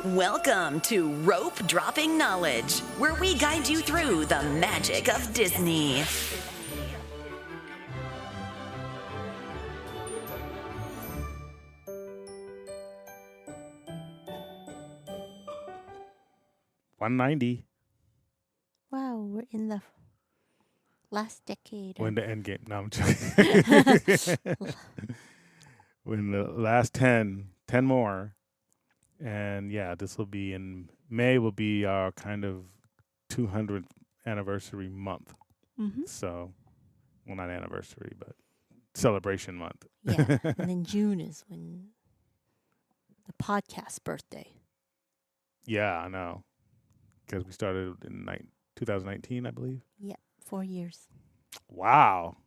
Welcome to Rope Dropping Knowledge, where we guide you through the magic of Disney. $190 Wow, we're in the last decade. when the end game. No, I'm joking. When the last 10 more. And yeah, this will be in May, will be our kind of 200th anniversary month. Mm-hmm. So, well, not anniversary, but celebration month. Yeah, and then June is when the podcast birthday. Yeah, I know. Because we started in 2019, I believe. Yeah, 4 years. Wow.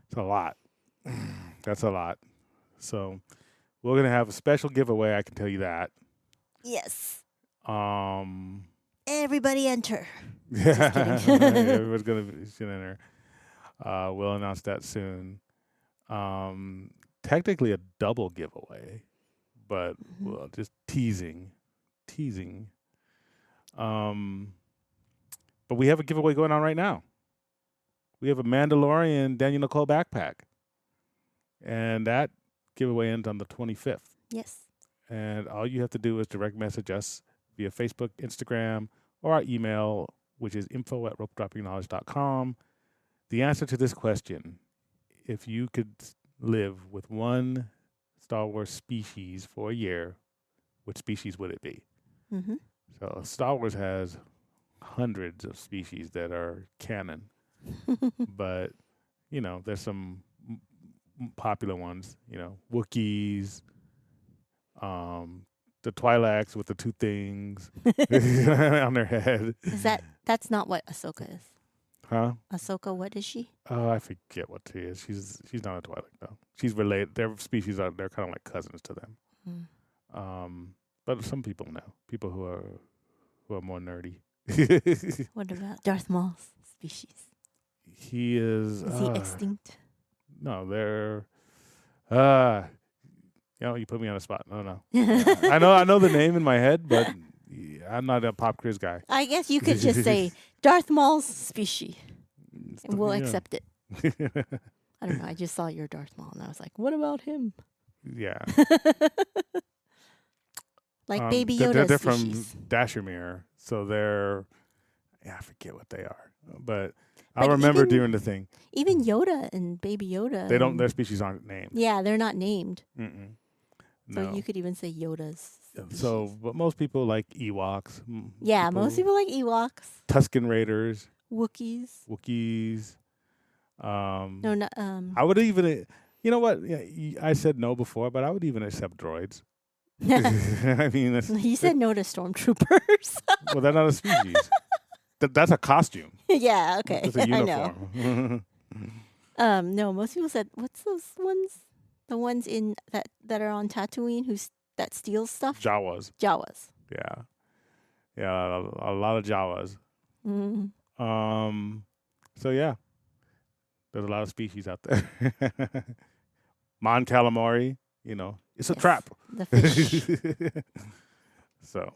It's a lot. That's a lot. So we're going to have a special giveaway, I can tell you that. Yes. Um, Everybody enter. Everyone's going to enter. We'll announce that soon. Technically a double giveaway, but well, just teasing. But we have a giveaway going on right now. We have a Mandalorian Daniel Nicole backpack. And that giveaway ends on the 25th. Yes. And all you have to do is direct message us via Facebook, Instagram, or our email, which is info@ropedroppingknowledge.com. The answer to this question, if you could live with one Star Wars species for a year, which species would it be? Mm-hmm. So Star Wars has hundreds of species that are canon. But, there's some popular ones, Wookiees, the Twi'leks with the two things on their head. That's not what Ahsoka is. Huh? Ahsoka, what is she? Oh, I forget what she is. She's not a Twi'lek though. She's related. Their species they're kind of like cousins to them. But some people know. People who are more nerdy. What about Darth Maul's species? He is. Is he extinct? No, they're. You put me on the spot. No. I know the name in my head, but I'm not a pop quiz guy. I guess you could just say Darth Maul's species, and we'll accept it. I don't know. I just saw your Darth Maul, and I was like, "What about him?" Yeah. Like Baby Yoda they're species. from Dashmere, so they're. Yeah, I forget what they are, but I But remember even- during the thing. Even Yoda and Baby Yoda. They don't. Their species aren't named. Yeah, they're not named. Mm-mm. So No. you could even say Yoda's. So, but most people like Ewoks. Yeah, most people like Ewoks, Tusken Raiders, Wookiees. Wookiees. No, not I would even. You know what? Yeah, I said no before, but I would even accept droids. I mean, He said no to stormtroopers. well, they're not a species. That's a costume. Yeah, okay. It's a I know. uniform. No, most people said, what's those ones? The ones in that are on Tatooine that steals stuff? Jawas. Jawas. Yeah. Yeah, a lot of Jawas. Mm-hmm. So yeah. There's a lot of species out there. Mon calamari, it's a trap. The fish. So,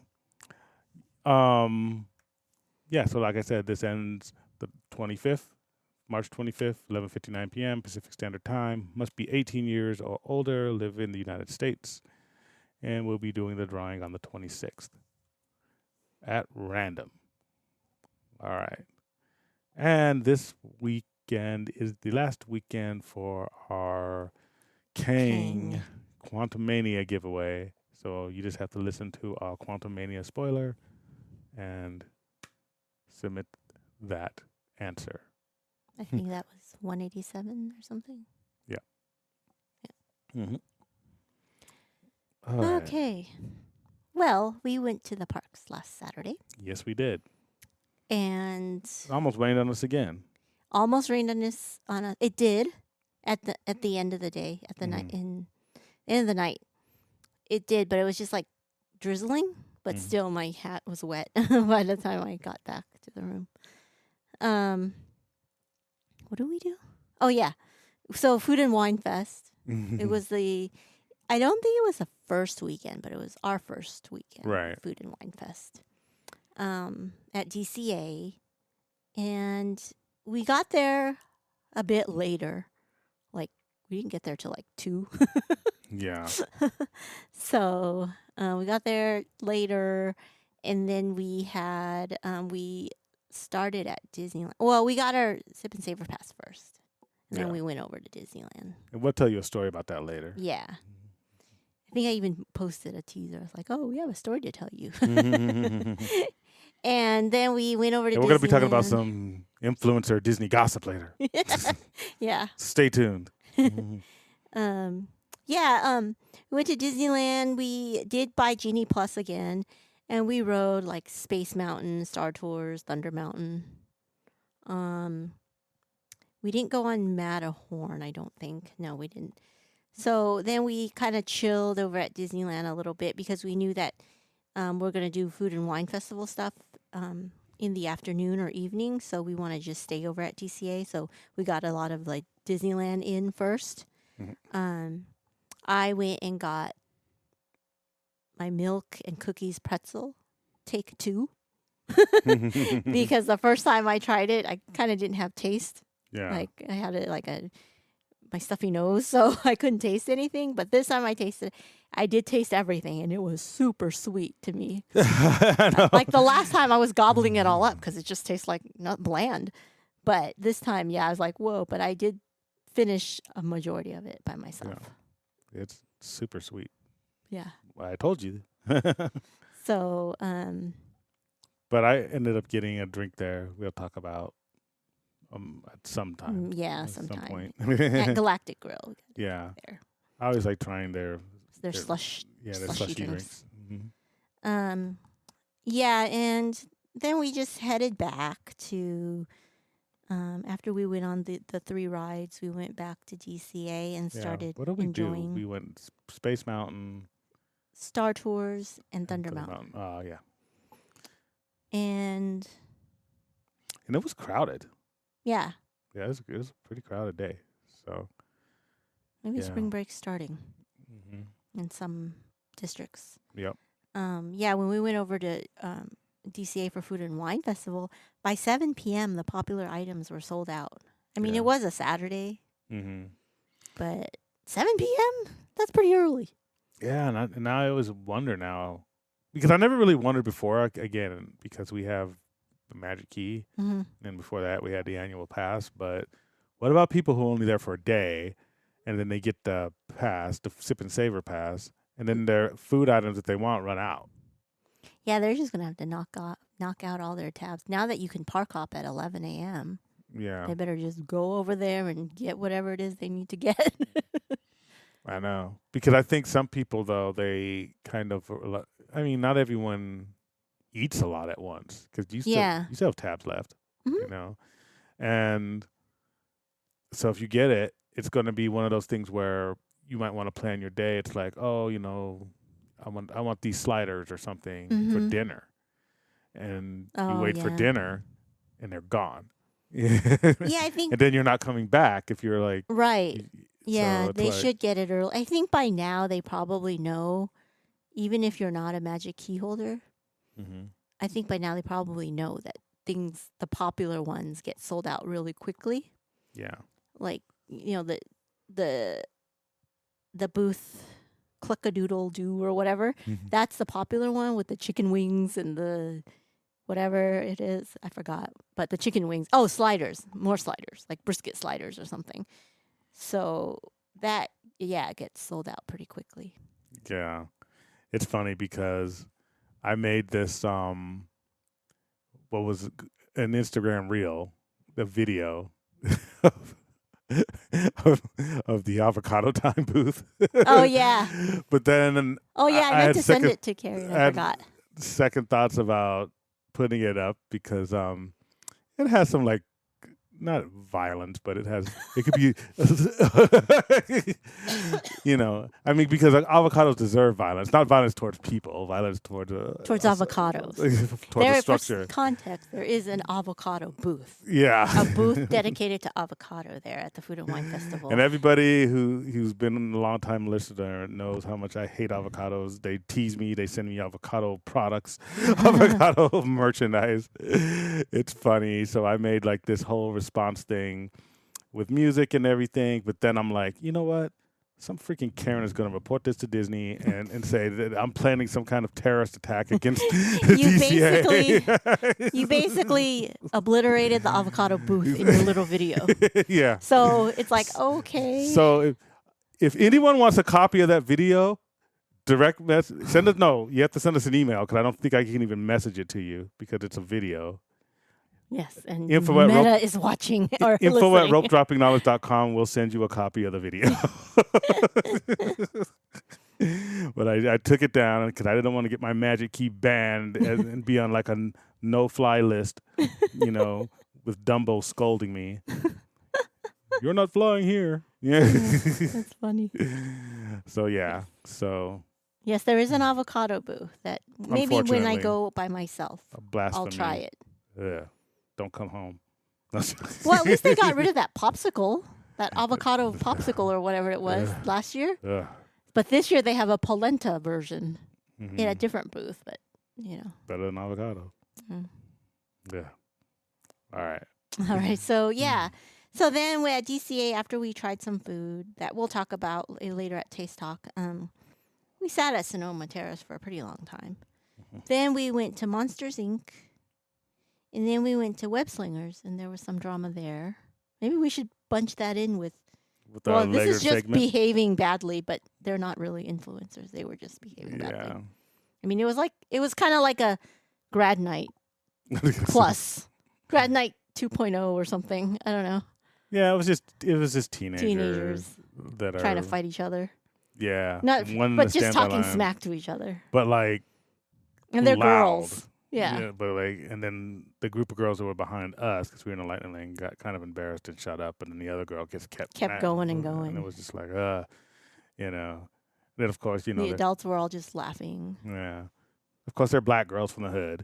yeah. So, like I said, this ends the 25th, March 25th, 11:59 p.m. Pacific Standard Time. Must be 18 years or older. Live in the United States, and we'll be doing the drawing on the 26th at random. All right, and this weekend is the last weekend for our Kang Quantumania giveaway. So you just have to listen to our Quantumania spoiler and submit that answer. I think that was 187 or something. Mm-hmm. Okay. Well, we went to the parks last Saturday Yes, we did. and It almost rained on us again. almost rained on us. It did at the end of the day, at the night in the end of the night. It did, but it was just like drizzling. But still, my hat was wet by the time I got back to the room. What do we do? Oh yeah, so Food and Wine Fest. It was the I don't think it was the first weekend, but it was our first weekend. Right. Food and Wine Fest. At DCA. And we got there a bit later. Like, we didn't get there till like 2. Yeah. So we got there later, and then we had we started at Disneyland. Well, we got our Sip and Savor Pass first, and then Yeah. we went over to Disneyland. And we'll tell you a story about that later. Yeah, I think I even posted a teaser. I was like, "Oh, we have a story to tell you." And then we went over to. And we're going to be talking about Disneyland. some influencer Disney gossip later. Yeah. Stay tuned. We went to Disneyland. We did buy Genie Plus again, and we rode like Space Mountain, Star Tours, Thunder Mountain. We didn't go on Matterhorn, I don't think. No, we didn't. So then we kind of chilled over at Disneyland a little bit because we knew that we're going to do Food and Wine Festival stuff in the afternoon or evening. So we want to just stay over at DCA. So we got a lot of like Disneyland in first. Mhm. I went and got my milk and cookies pretzel, take 2. Because the first time I tried it, I kind of didn't have taste. Yeah. Like I had it like my stuffy nose, so I couldn't taste anything. But this time I did taste everything, and it was super sweet to me. I know. Like the last time, I was gobbling it all up because it just tastes like not bland. But this time, yeah, I was like, whoa! But I did finish a majority of it by myself. It's super sweet. Yeah. Well, I told you. So, But I ended up getting a drink there. We'll talk about at some time. yeah, At some sometime point. at Galactic Grill, Yeah. there. I always like trying their Their Their- slush. yeah their Slushy slushy drinks. drinks. Mhm. Yeah, and then we just headed back to. After we went on the 3 rides, we went back to DCA and Yeah. started What did we enjoying do? We went Space Mountain, Star Tours and and Thunder Mountain. Oh yeah, And and it was crowded. yeah, Yeah, it was a pretty crowded day. So maybe Yeah. spring break's starting hmm in some districts. yep, Yeah, when we went over to DCA for Food and Wine Festival, by 7 p.m. the popular items were sold out. I mean, Yeah. it was a Saturday, hmm but 7 p.m. That's pretty early. yeah. And now I always wonder now because I never really wondered before. Again, because we have the Magic Key, Mm-hmm. and before that we had the annual pass. But what about people who are only there for a day, and then they get the pass, the Sip and Savor pass, and then their food items that they want run out? Yeah, they're just gonna have to knock out all their tabs now that you can park hop at 11 a.m. Yeah, They better just go over there and get whatever it is they need to get. I know. Because I think some people, though, they kind of, I mean, not everyone eats a lot at once because you Yeah. still have tabs left, you Mhm. know? And so if you get it, it's going to be one of those things where you might want to plan your day. It's like, oh, I want these sliders or something for Mhm. dinner. And you Oh, wait for yeah. dinner and they're gone. Yeah, I think And then you're not coming back if you're like, right. Yeah, so it's they like- should get it early. I think by now they probably know, even if you're not a Magic Key holder, Mhm. I think by now they probably know that the popular ones get sold out really quickly. Yeah. Like, the booth Cluckadoodle Doo or whatever. Mhm. That's the popular one with the chicken wings and the whatever it is. I forgot. But the chicken wings. Oh, sliders. More sliders. Like brisket sliders or something. So that, yeah, it gets sold out pretty quickly. Yeah. It's funny because I made this what was an Instagram reel, the video of the avocado time booth. Oh, yeah. But then Oh, yeah, I had meant to send second- it to Carrie and I I had- forgot. second thoughts about putting it up because it has some like not violence, but it could be, I mean, because avocados deserve violence, not violence towards people, violence towards avocados. towards the For structure. context, there is an avocado booth. Yeah. A booth dedicated to avocado there at the Food and Wine Festival. And everybody who's been a long time listener knows how much I hate avocados. They tease me. They send me avocado products, avocado merchandise. It's funny. So I made like this whole response thing with music and everything. But then I'm like, you know what? Some freaking Karen is going to report this to Disney and say that I'm planning some kind of terrorist attack against DCA. You basically obliterated the avocado booth in your little video. Yeah. So it's like, okay. So if anyone wants a copy of that video, direct message, no, you have to send us an email because I don't think I can even message it to you because it's a video. Yes, and Info Meta is watching or info at listening. ropedroppingknowledge.com will send you a copy of the video. But I took it down because I didn't want to get my magic key banned and be on like a no-fly list, with Dumbo scolding me. You're not flying here. Yeah. That's funny. So, yeah. So, Yes, there is an avocado booth that maybe when I Unfortunately. go by myself, a blasphemy. I'll try it. Yeah. Don't come home. Well, at least they got rid of that popsicle, that avocado popsicle or whatever it was last year. Ugh. But this year they have a polenta version Mhm. in a different booth, but Better than avocado. Mm. Yeah. All right. All right. So yeah. So then we at DCA, after we tried some food that we'll talk about later at Taste Talk, we sat at Sonoma Terrace for a pretty long time. Then we went to Monsters Inc. And then we went to Web Slingers, and there was some drama there. Maybe we should bunch that in with. With our Well, this later is just segment. behaving badly, but they're not really influencers. They were just behaving badly. Yeah. I mean, it was kind of like a grad night plus, grad night 2.0 or something. I don't know. Yeah, it was just teenagers, Teenagers that are trying to fight each other, Yeah. not one but to just stand by talking line, smack to each other. But like And they're loud. girls. Yeah. But like, and then the group of girls that were behind us, because we were in the lightning lane, got kind of embarrassed and shut up, and then the other girl just kept mad. going and And going. it was just like, Then of course, The they're- adults were all just laughing. yeah. Of course, they're black girls from the hood,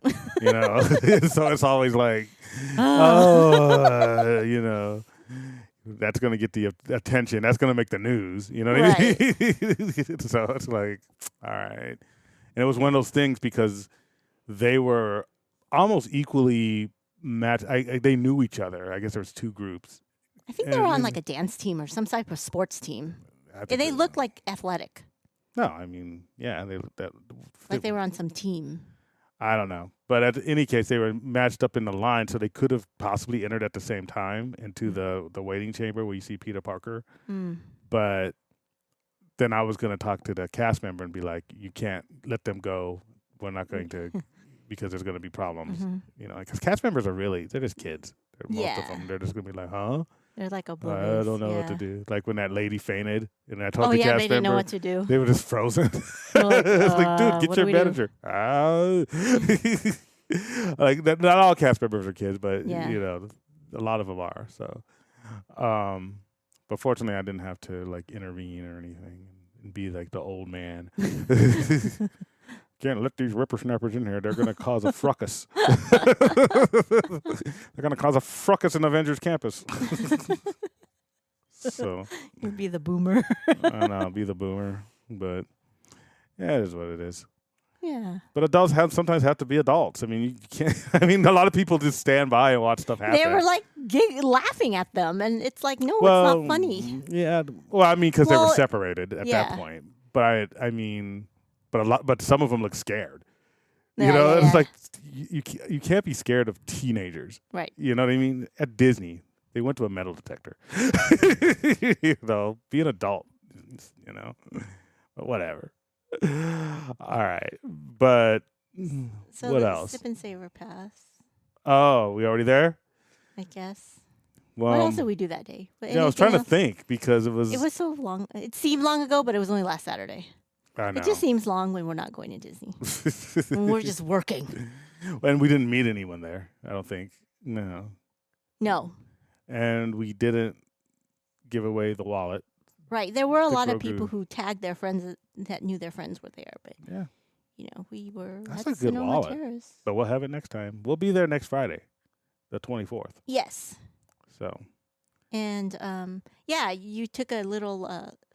so it's always like, that's going to get the attention. That's going to make the news. You know what I mean? So it's like, all right. And it was one of those things because they were almost equally matched. They knew each other. I guess there was two groups. I think they were on And- like a dance team or some type of sports team. I think Yeah, they looked like athletic, No, I mean, yeah. like they were on some team. I don't know. But in any case, they were matched up in the line, so they could have possibly entered at the same time into the waiting chamber where you see Peter Parker. Mm. But then I was going to talk to the cast member and be like, you can't let them go. We're not going to, because there's going to be problems. Mhm. Because cast members are they're just kids. Most of Yeah. them, they're just going to be like, huh? They're like I oblivious. don't know what to yeah. do. Like when that lady fainted and I told Oh the yeah, cast they didn't know member, what to do. they were just frozen. They're like, It's like, dude, what get do your we do? manager. Like not all cast members are kids, but Yeah. a lot of them are. So, but fortunately, I didn't have to like intervene or anything and be like the old man. Can't let these whippersnappers in here. They're going to cause a fracas. They're going to cause a fracas in Avengers Campus. So. You'd be the boomer. I don't know, be the boomer, but yeah, it is what it is. Yeah. But adults sometimes have to be adults. I mean, you can't. I mean, a lot of people just stand by and watch stuff happen. They were like laughing at them, and it's like, no, well, it's not funny. Yeah. Well, I mean, because they were Well, separated at yeah. that point. But I mean, but some of them look scared. Yeah, You know, yeah, it's yeah. like you can't be scared of teenagers. Right. You know what I mean? At Disney, they went to a metal detector. Be an adult. But whatever. All right, but So what the else? Sip and Savor Pass, Oh, we already there? I guess. Well, What else did we do that day? yeah, I was trying to think because it was. It was so long. It seemed long ago, but it was only last Saturday. I know. It just seems long when we're not going to Disney. When we're just working. And we didn't meet anyone there. I don't think. No. No. and we didn't give away the wallet. Right. There were a The lot of people Grogu. who tagged their friends that knew their friends were there, but Yeah, we were That's at a good Sonoma wallet. Terrace. but we'll have it next time. We'll be there next Friday, the 24th. Yes. So And you took a little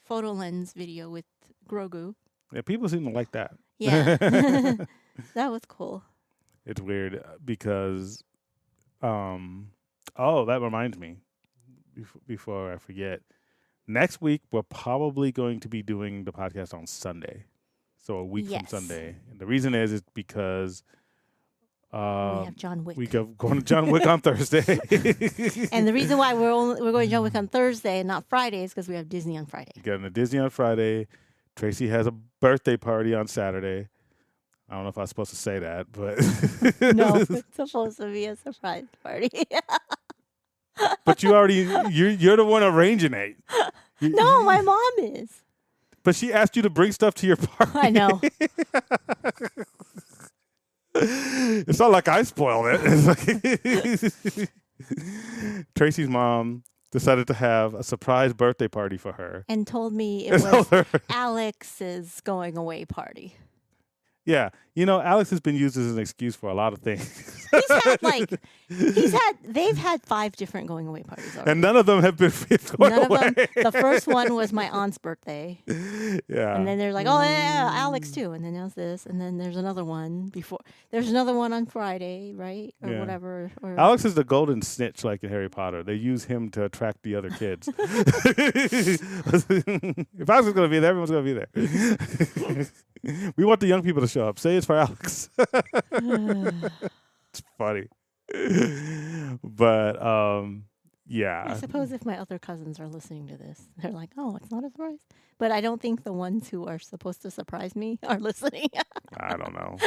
photo lens video with Grogu. yeah, people seem to like that. Yeah. That was cool. It's weird because, that reminds me, before I forget, next week we're probably going to be doing the podcast on Sunday, so a week from Yes. Sunday. And the reason is because We have John Wick. we go going to John Wick on Thursday. And the reason why we're going to John Wick on Thursday and not Friday is because we have Disney on Friday. Getting to Disney on Friday. Tracy has a birthday party on Saturday. I don't know if I was supposed to say that, but No, it's supposed to be a surprise party. but you're the one arranging it. No, my mom is. But she asked you to bring stuff to your party. I know. It's not like I spoiled it. It's like Tracy's mom decided to have a surprise birthday party for her. And told me it And was told her- Alex's going away party. yeah, Alex has been used as an excuse for a lot of things. They've had 5 different going away parties already. And none of them have been going None away. of them. The first one was my aunt's birthday. Yeah. And then they're like, oh, yeah, Alex too. And then there's this. And then there's another one before. There's another one on Friday, right? Or Yeah. whatever. Or Alex is the golden snitch like in Harry Potter. They use him to attract the other kids. If Alex is going to be there, everyone's going to be there. We want the young people to show up. Say it's for Alex. It's funny. But, I yeah. suppose if my other cousins are listening to this, they're like, oh, it's not a surprise. But I don't think the ones who are supposed to surprise me are listening. I don't know.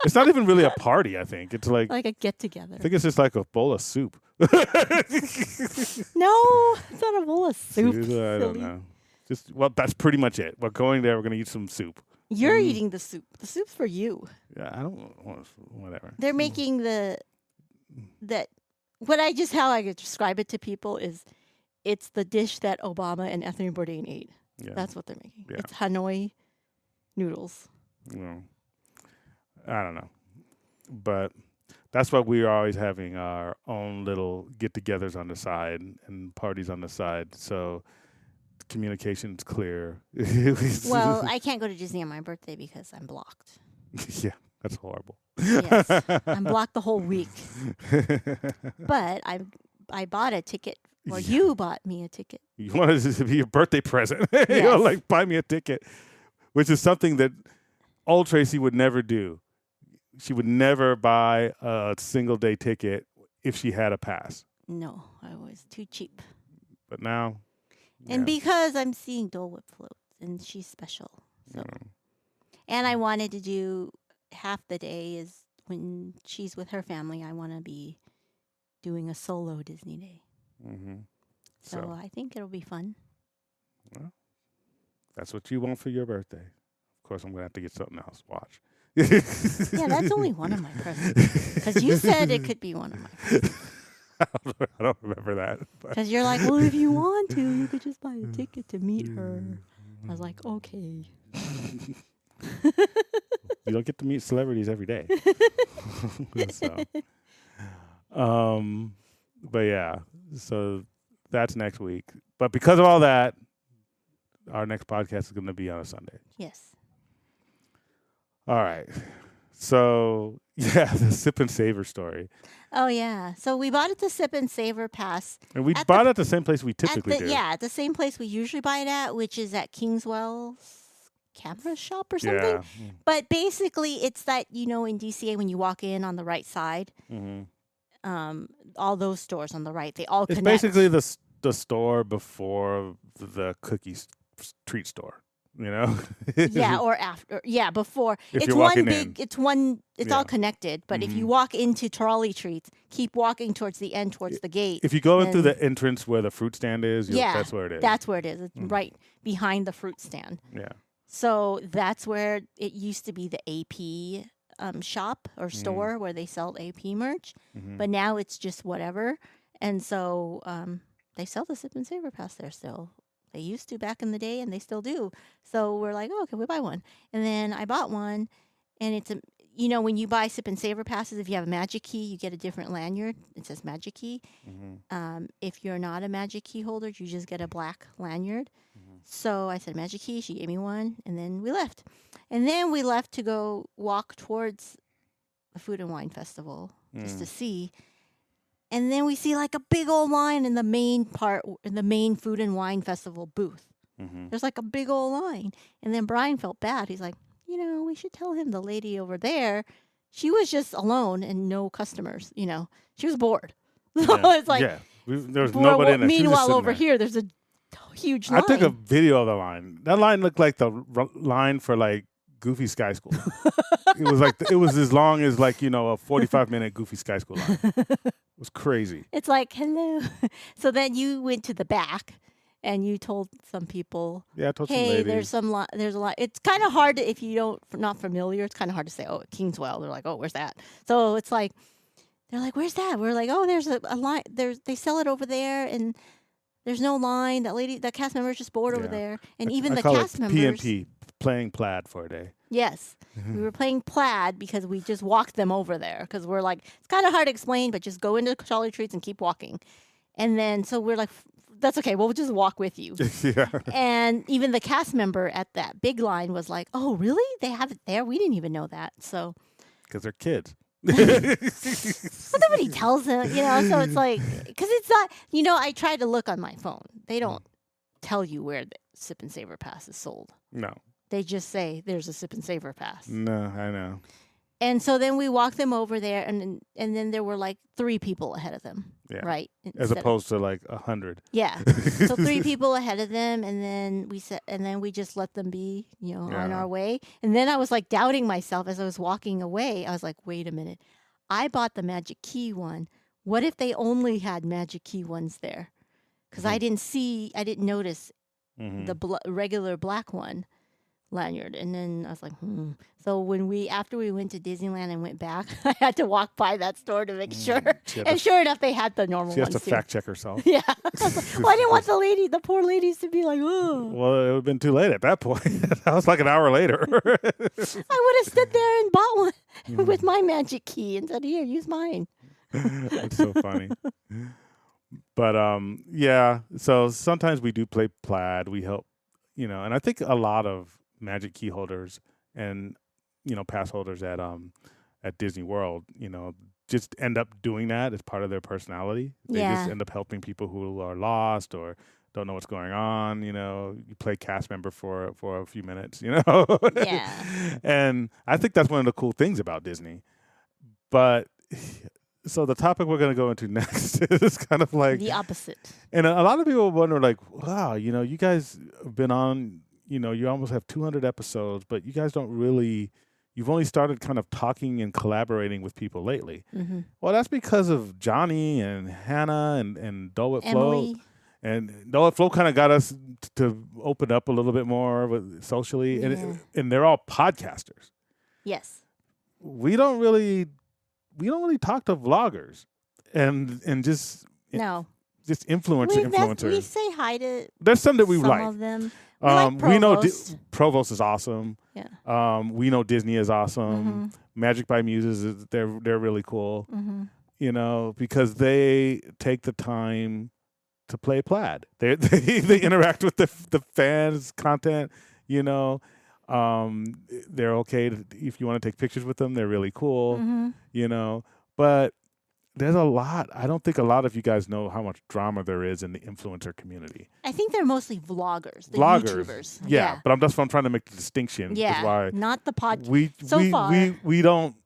It's not even really a party, I think. It's like, Like a get together. I think it's just like a bowl of soup. No, it's not a bowl of soup. I don't silly. know. That's pretty much it. We're going there. We're going to eat some soup. You're eating the soup. The soup's for you. Yeah, I don't want whatever. They're making how I could describe it to people is it's the dish that Obama and Anthony Bourdain ate. Yeah. That's what they're making. Yeah. It's Hanoi noodles. Well, I don't know. But that's why we're always having our own little get-togethers on the side and parties on the side. So communication's clear. Well, I can't go to Disney on my birthday because I'm blocked. yeah, that's horrible. Yes, I'm blocked the whole week. But I bought a ticket, or you bought me a ticket. You wanted it to be your birthday present. Yes. Like buy me a ticket, which is something that old Tracy would never do. She would never buy a single day ticket if she had a pass. No, I was too cheap. But now, And yeah, because I'm seeing Dole Whip floats, and she's special. So, and I wanted to do half the day is when she's with her family. I want to be doing a solo Disney day. mm-hmm. So I think it'll be fun. That's what you want for your birthday. Of course, I'm gonna have to get something else. Watch. Yeah, that's only one of my presents. Because you said it could be one of my presents. I don't remember that. But Because you're like, well, if you want to, you could just buy a ticket to meet her. I was like, okay. you don't get to meet celebrities every day. So, but yeah, so that's next week. But because of all that, our next podcast is going to be on a Sunday. Yes. All right. So, yeah, the Sip and Savor story. Oh, yeah. So we bought it to Sip and Savor Pass. And we At bought it at the same place we At typically the, do. yeah, at the same place we usually buy it at, which is at Kingswell's Camera Shop or something. Yeah. But basically, it's that, in DCA, when you walk in on the right side, Mm-hmm. all those stores on the right, they all It's connect. basically the store before the treat store, Yeah, or after. Yeah, before. If It's you're one walking big, in. it's Yeah. all connected. But if you Mhm. walk into Trolley Treats, keep walking towards the end, towards the gate. If you go in through then- the entrance where the fruit stand is, Yeah, that's where it is. That's where it is. It's Mhm. right behind the fruit stand. Yeah. So that's where it used to be the AP shop or store where they sell AP merch. Mhm. But now it's just whatever. And so they sell the Sip and Savor Pass there still. They used to back in the day, and they still do. So we're like, oh, can we buy one? And then I bought one, and it's a, when you buy Sip and Savor passes, if you have a Magic Key, you get a different lanyard. It says Magic Key. If you're not a Magic Key holder, you just get a black lanyard. So I said Magic Key. She gave me one, and then we left. And then we left to go walk towards the Food and Wine Festival just to see. And then we see like a big old line in the main Food and Wine Festival booth. There's like a big old line. And then Brian felt bad. He's like, we should tell him the lady over there, she was just alone and no customers. She was bored. So it's like, there's nobody in there. Meanwhile, over here, there's a huge line. I took a video of the line. That line looked like the line for like Goofy Sky School. it was as long as like, a 45-minute Goofy Sky School line. It was crazy. It's like, hello. So then you went to the back and you told some people, yeah, I told some hey, ladies. there's a lot. It's kind of hard if you not familiar. It's kind of hard to say, oh, Kingswell. They're like, oh, where's that? So it's like, they're like, where's that? We're like, oh, there's a line. They sell it over there, and there's no line. That cast member is just bored over there, and even the cast members. PNP, playing plaid for a day. Yes, we were playing plaid because we just walked them over there because we're like, it's kind of hard to explain, but just go into Charlie Treats and keep walking, and then so we're like, that's okay. We'll just walk with you. Yeah. And even the cast member at that big line was like, oh, really? They have it there? We didn't even know that. So. Because they're kids. But nobody tells them, so it's like, because it's not, I tried to look on my phone. They don't tell you where the Sip and Savor Pass is sold. No. They just say there's a Sip and Savor Pass. No, I know. And so then we walked them over there, and then there were like 3 people ahead of them, right? As opposed to like 100. Yeah. So 3 people ahead of them, and then we just let them be, on our way. And then I was like doubting myself as I was walking away. I was like, wait a minute, I bought the Magic Key one. What if they only had Magic Key ones there? Because I didn't notice the regular black one lanyard. And then I was like, So after we went to Disneyland and went back, I had to walk by that store to make sure. And sure enough, they had the normal she ones. She has to too. fact check herself. Yeah. I didn't want the poor ladies to be like, oh. Well, it would have been too late at that point. That was like an hour later. I would have stood there and bought one with my Magic Key and said, here, use mine. It's so funny. But, so sometimes we do play plaid. We help, and I think a lot of Magic Key holders and pass holders at Disney World just end up doing that as part of their personality. They just end up helping people who are lost or don't know what's going on. You play cast member for a few minutes. Yeah. And I think that's one of the cool things about Disney. But so the topic we're going to go into next is kind of like the opposite. And a lot of people wonder, like, wow, you guys have been on. You almost have 200 episodes, but you guys don't really, you've only started kind of talking and collaborating with people lately. Mm-hmm. Well, that's because of Johnny and Hannah and Dole Flow. And Dole Flow kind of got us to open up a little bit more socially. Yeah. And they're all podcasters. Yes. We don't really talk to vloggers and just. No. Just influencers. We say hi to there's some that we like. Some of them. We know Provost is awesome. Yeah. We know Disney is awesome. Magic by Muses they're really cool. Because they take the time to play plaid. They interact with the fans' content. They're okay if you want to take pictures with them. They're really cool. But there's a lot. I don't think a lot of you guys know how much drama there is in the influencer community. I think they're mostly vloggers, YouTubers. Yeah, but I'm trying to make the distinction. Yeah, why not the podcast. We don't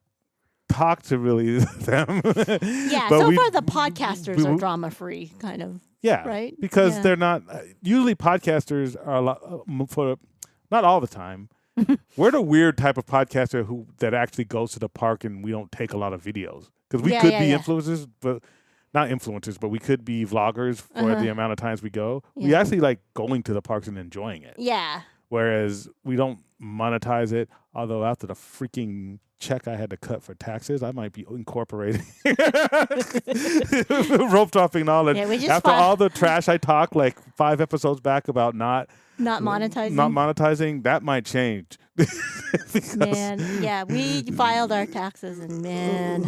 talk to really them. Yeah, so far the podcasters are drama free, kind of. Yeah, right. Because they're not usually podcasters are a lot for not all the time. We're the weird type of podcaster that actually goes to the park and we don't take a lot of videos. Because we could be influencers, but not influencers, but we could be vloggers for the amount of times we go. Yeah. We actually like going to the parks and enjoying it. Yeah. Whereas we don't monetize it. Although after the freaking check I had to cut for taxes, I might be incorporating rope dropping knowledge. Yeah, we just After all the trash I talked like 5 episodes back about not monetizing. that might change. Because Man, yeah, we filed our taxes, and man,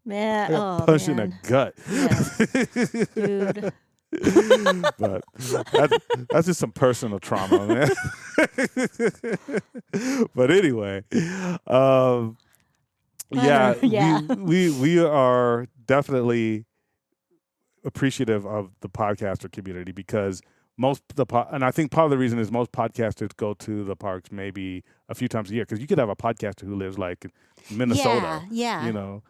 I got punched in the gut. Yes, dude. But that's just some personal trauma, man. But anyway, Yeah. we are definitely appreciative of the podcaster community because and I think part of the reason is most podcasters go to the parks maybe a few times a year because you could have a podcaster who lives like in Minnesota, Yeah. you know.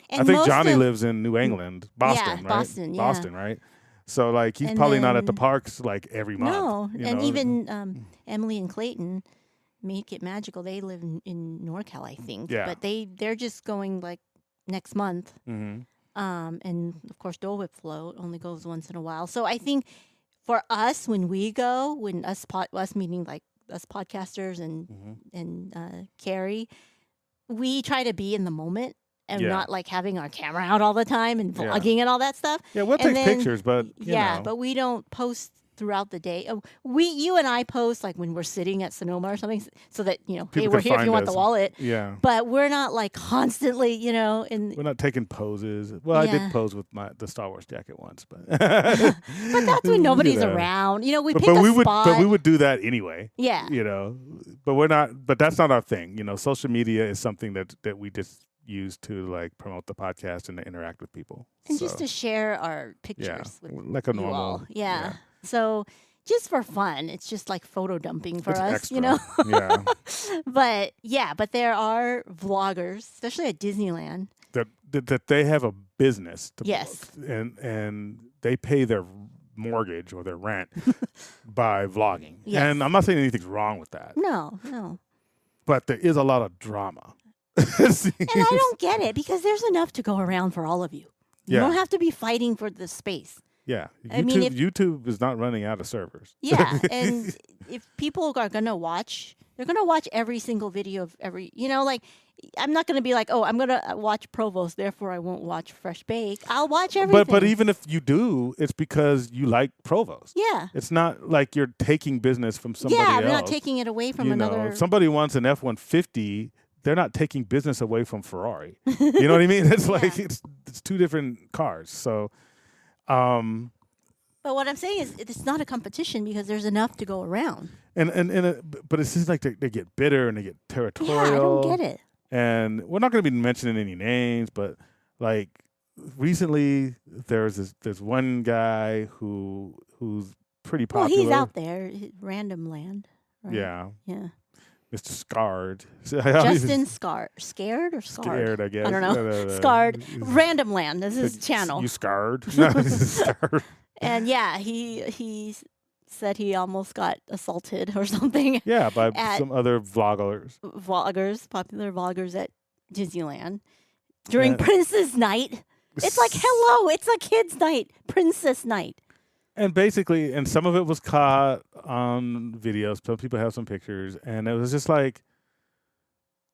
And I think most Johnny of- lives in New England, Boston, right? Boston, yeah. Boston, right? So like he's And probably not at the then- parks like every month. No, you and know? even Emily and Clayton, Make It Magical. They live in NorCal, I think. Yeah. But they're just going like next month. Mhm. And of course, Dole Whip Float only goes once in a while. So I think for us, when we go, when us meaning like us podcasters and Mhm. Carrie, we try to be in the moment and Yeah. not like having our camera out all the time and Yeah. vlogging and all that stuff. Yeah, we'll And take then- pictures, but you know. but we don't post throughout the day. You and I post like when we're sitting at Sonoma or something, so that hey, People we're can here if find you want the us. wallet. Yeah. But we're not like constantly, in. We're not taking poses. Well, I Yeah. did pose with the Star Wars jacket once, but But that's when nobody's you know. around. We But, pick a we would, spot. but we would do that anyway. Yeah. You know, but we're not. But that's not our thing. You know, social media is something that we just use to like promote the podcast and to interact with people. And So, just to share our yeah, pictures with like a you normal. all. Yeah. So just for fun, it's just like photo dumping for It's us, extra. Yeah. But there are vloggers, especially at Disneyland. that they have a business to Yes. and they pay their mortgage or their rent by vlogging. Yes. And I'm not saying anything's wrong with that, No. but there is a lot of drama. And I don't get it because there's enough to go around for all of you. You Yeah. don't have to be fighting for the space. Yeah. I mean, YouTube is not running out of servers. Yeah, and if people are gonna watch, they're gonna watch every single video of every. Like I'm not gonna be like, oh, I'm gonna watch Provost, therefore I won't watch Fresh Bake. I'll watch everything. But even if you do, it's because you like Provost. yeah, It's not like you're taking business from somebody yeah, else. we're not taking it away from You know, another. if somebody wants an F-150, they're not taking business away from Ferrari. You know what I mean? It's like Yeah. it's two different cars. So, But what I'm saying is, it's not a competition because there's enough to go around. but it seems like they get bitter and they get territorial. Yeah, I don't get it. And we're not going to be mentioning any names, but like recently there's one guy who's pretty Well, popular. he's out there, Random Land. Right? Yeah, Yeah. Mr. Scarred. Justin Scared or Scarred? Scared, I guess. I don't know. No. Scarred. Random Land. This is his channel. You scarred? No, he's scarred. And yeah, he said he almost got assaulted or something. Yeah, by At- some other vloggers. Popular vloggers at Disneyland during Yeah. Princess Night. It's like, hello, it's a kid's night, Princess Night. And basically, and some of it was caught on videos. Some people have some pictures, and it was just like,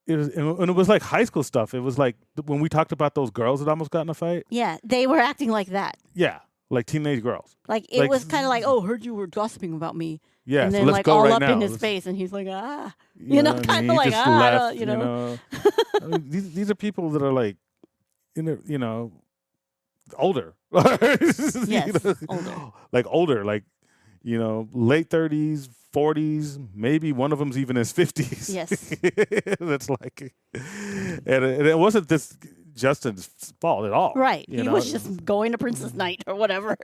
and it was like high school stuff. It was like when we talked about those girls that almost got in a fight. Yeah, they were acting like that. Yeah, like teenage girls. Like it Like- was kind of like, oh, heard you were gossiping about me, Yeah, and so then let's like go all right up now. in his Let's- face, and he's like, ah, and kinda he like, just I left, don't- you know. I mean, these are people that are like, in their, older. Yes, older, like late 30s, 40s, maybe one of them's even in his 50s. Yes. That's like, and it wasn't this Justin's fault at all. right. you He know? was just going to Princess Night or whatever.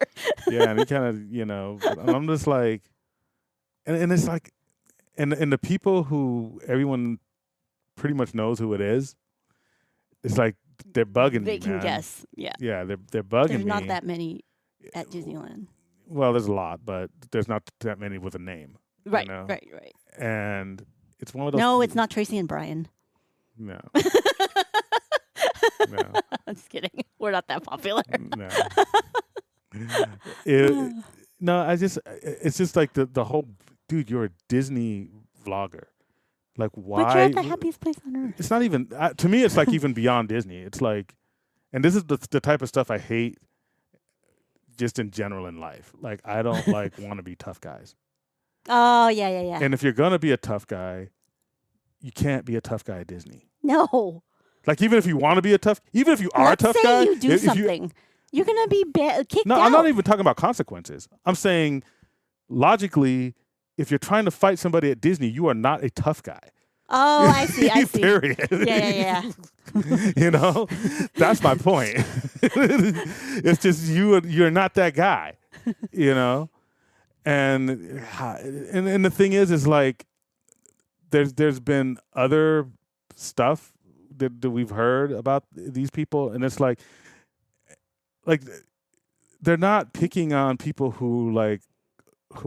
Yeah, and he kind of, but I'm just like, and it's like, and the people who everyone pretty much knows who it is, it's like they're bugging They me, can man. guess. Yeah. Yeah, they're bugging There's me. not that many at Disneyland. Well, there's a lot, but there's not that many with a name. Right. know? Right. And it's one of those. No, it's not Tracy and Brian. No. No. I'm just kidding. We're not that popular. No. No, it's just like the whole dude. You're a Disney vlogger. Like, why? But you're at the happiest place on earth. It's not even to me. It's like even beyond Disney. It's like, and this is the type of stuff I hate, just in general in life. Like, I don't like want to be tough guys. Oh yeah. And if you're gonna be a tough guy, you can't be a tough guy at Disney. No. Like, even if you want to be a tough, even if you are Let's a tough say guy, you do if something. You're gonna be kicked no, out. I'm not even talking about consequences. I'm saying logically, if you're trying to fight somebody at Disney, you are not a tough guy. Oh, I see. Period. Yeah. You know, that's my point. It's just you're not that guy. You know, and the thing is like there's been other stuff that we've heard about these people, and it's like they're not picking on people who are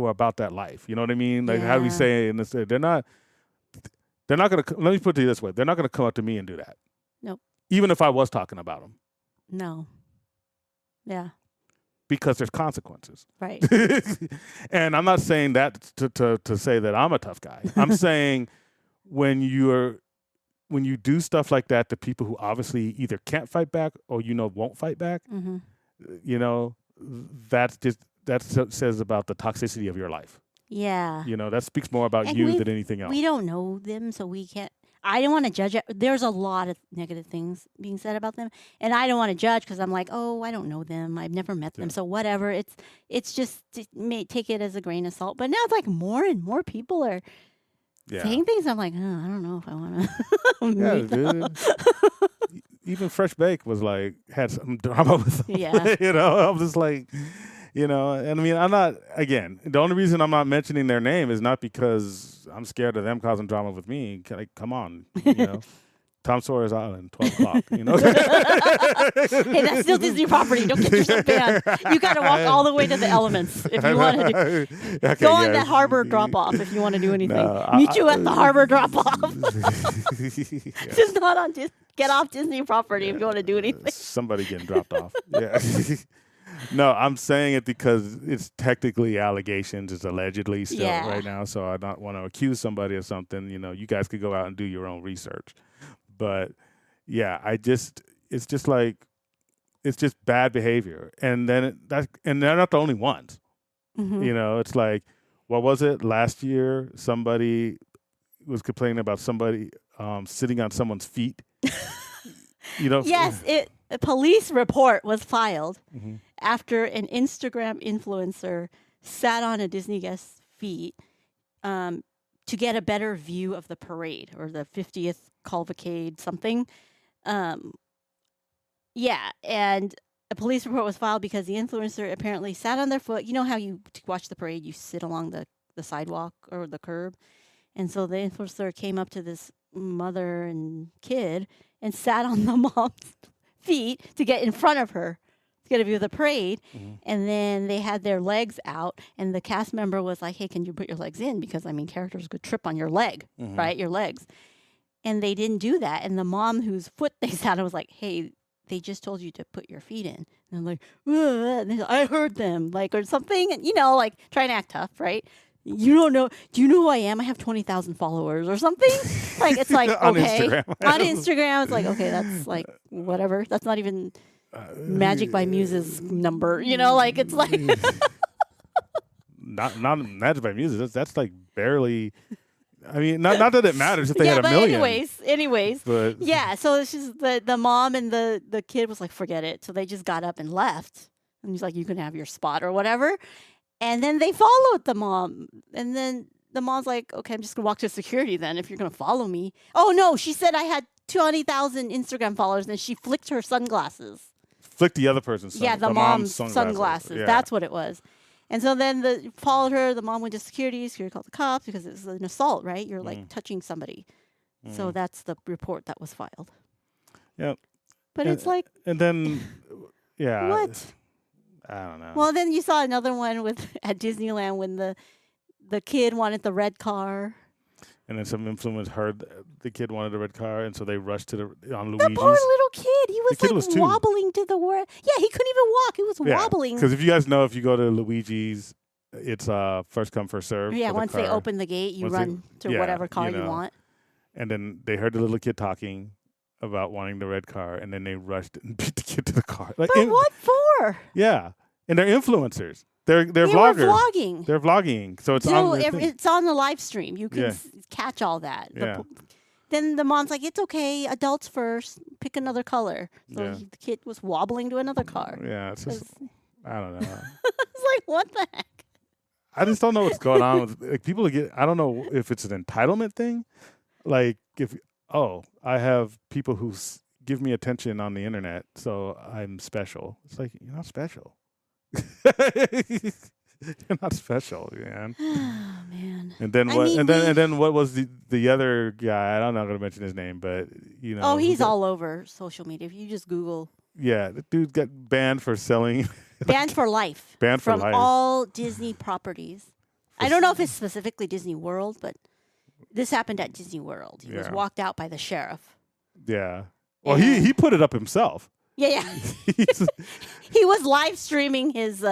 about that life. You know what I mean? Like, how do we say in this? They're not going to. Let me put it this way: they're not going to come up to me and do that. Nope. Even if I was talking about them. No. Yeah. Because there's consequences. Right. And I'm not saying that to say that I'm a tough guy. I'm saying when you do stuff like that to people who obviously either can't fight back or won't fight back, Mm-hmm. that says about the toxicity of your life. Yeah. That speaks more about And you than anything else. We don't know them, so we can't. I don't want to judge it. There's a lot of negative things being said about them, and I don't want to judge because I'm like, oh, I don't know them. I've never met them, so whatever. It's just take it as a grain of salt. But now it's like more and more people are saying things. I'm like, oh, I don't know if I want to meet them. Dude. Even Fresh Bake was had some drama with them. Yeah. I'm just like, and I mean, I'm not, again, the only reason I'm not mentioning their name is not because I'm scared of them causing drama with me. Come on, Tom Sawyer's Island, 12 o'clock, Hey, that's still Disney property. Don't get yourself banned. You got to walk all the way to the elements if you want to go on that harbor drop-off if you want to do anything. Meet you at the harbor drop-off. Just not on get off Disney property if you want to do anything. Somebody getting dropped off. Yeah. No, I'm saying it because it's technically allegations. It's allegedly still right now. So I don't want to accuse somebody of something. You guys could go out and do your own research. But yeah, it's just bad behavior. And then and they're not the only ones. Mm-hmm. It's like, what was it last year? Somebody was complaining about somebody sitting on someone's feet. Yes, a police report was filed Mm-hmm. after an Instagram influencer sat on a Disney guest's feet to get a better view of the parade or the 50th Cavalcade something. And a police report was filed because the influencer apparently sat on their foot. You know how to watch the parade, you sit along the sidewalk or the curb? And so the influencer came up to this mother and kid and sat on the mom's feet to get in front of her to get a view of the parade. Mm-hmm. And then they had their legs out, and the cast member was like, hey, can you put your legs in? Because, characters could trip on your leg, right? Your legs. And they didn't do that. And the mom whose foot they sat on was like, hey, they just told you to put your feet in. And I'm like, and like, I heard them, or something, and, trying to act tough, right? You don't know. Do you know who I am? I have 20,000 followers or something. It's like, on okay. Instagram. On Instagram, it's like, okay, that's whatever. That's not even Magic by Muse's number. It's like. not Magic by Muse. That's barely. I mean, not that it matters if they had a million. Anyways. But yeah, so it's just the mom and the kid was like, forget it. So they just got up and left. And he's like, you can have your spot or whatever. And then they followed the mom. And then the mom's like, okay, I'm just going to walk to security then if you're going to follow me. Oh, no, she said I had 20,000 Instagram followers, and then she flicked her sunglasses. Flicked the other person's sunglasses. Yeah, the mom's sunglasses. Yeah. That's what it was. And so then followed her. The mom went to security. Security called the cops because it's an assault, right? You're touching somebody. So that's the report that was filed. Yeah. But it's like. And then, yeah. What? I don't know. Well, then you saw another one at Disneyland when the kid wanted the red car. And then some influence heard the kid wanted a red car, and so they rushed on Luigi's. The poor little kid. He was two. wobbling to the world. Yeah, he couldn't even walk. He was wobbling. Because if you guys know, if you go to Luigi's, it's first come, first serve. Yeah, once they open the gate, you run to whatever car you want. and then they heard the little kid talking about wanting the red car, and then they rushed and beat the kid to the car. Like, But what for? Yeah, and they're influencers. They're They were vloggers. vlogging. They're vlogging, so it's So on. if it's on the live stream, you can Yeah. catch all that. Yeah. Then the mom's like, "It's okay, adults first. Pick another color." So Yeah. the kid was wobbling to another car. Yeah, it's just, 'Cause- I don't know. It's like, what the heck? I just don't know what's going on with like people get. I don't know if it's an entitlement thing. Like if I have people who give me attention on the internet, so I'm special. It's like you're not special. You're not special, man. Oh man. And then I what? mean, and then what was the other guy? I'm not going to mention his name, but you know. Oh, who he's got- all over social media. If you just Google Yeah, the dude got banned for selling. banned for life Banned for from life. all Disney properties. I don't know if it's specifically Disney World, but this happened at Disney World. He was Yeah. walked out by the sheriff. Yeah. Well, Yeah. he put it up himself. Yeah, yeah. He's- He was live streaming his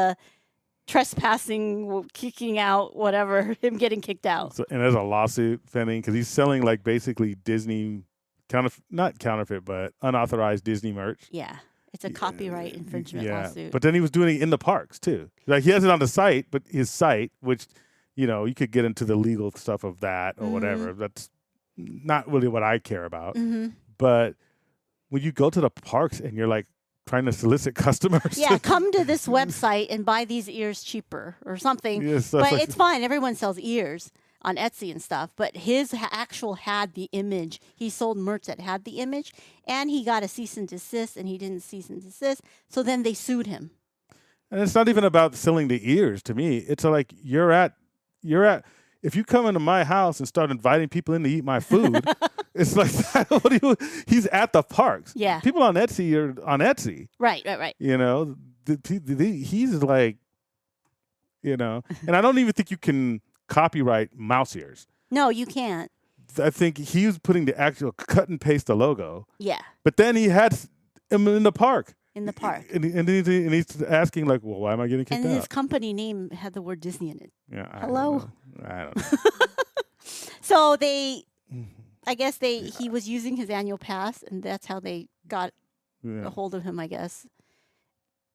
trespassing, kicking out, whatever, him getting kicked out. So, and there's a lawsuit pending because he's selling like basically Disney not counterfeit, but unauthorized Disney merch. Yeah, it's a copyright infringement lawsuit. But then he was doing it in the parks too. Like he has it on the site, but his site, which you know, you could get into the legal stuff of that or whatever. That's not really what I care about. hmm But when you go to the parks and you're like trying to solicit customers, Yeah, come to this website and buy these ears cheaper or something. Yeah, so But it's like- it's fine. Everyone sells ears on Etsy and stuff. But his actual had the image. He sold merch that had the image, and he got a cease and desist, and he didn't cease and desist. So then they sued him. And it's not even about selling the ears to me. It's like you're at if you come into my house and start inviting people in to eat my food, it's like what do you he's at the parks. Yeah. People on Etsy are on Etsy. Right. You know, he's like, you know, and I don't even think you can copyright mouse ears. No, you can't. I think he was putting the actual cut and paste the logo, Yeah, but then he had him in the park. in the park. And he's asking like, well, why am I getting kicked And out? his company name had the word Disney in it. Yeah, Hello? I don't know. So I guess he was using his annual pass, and that's how they got Yeah. a hold of him, I guess.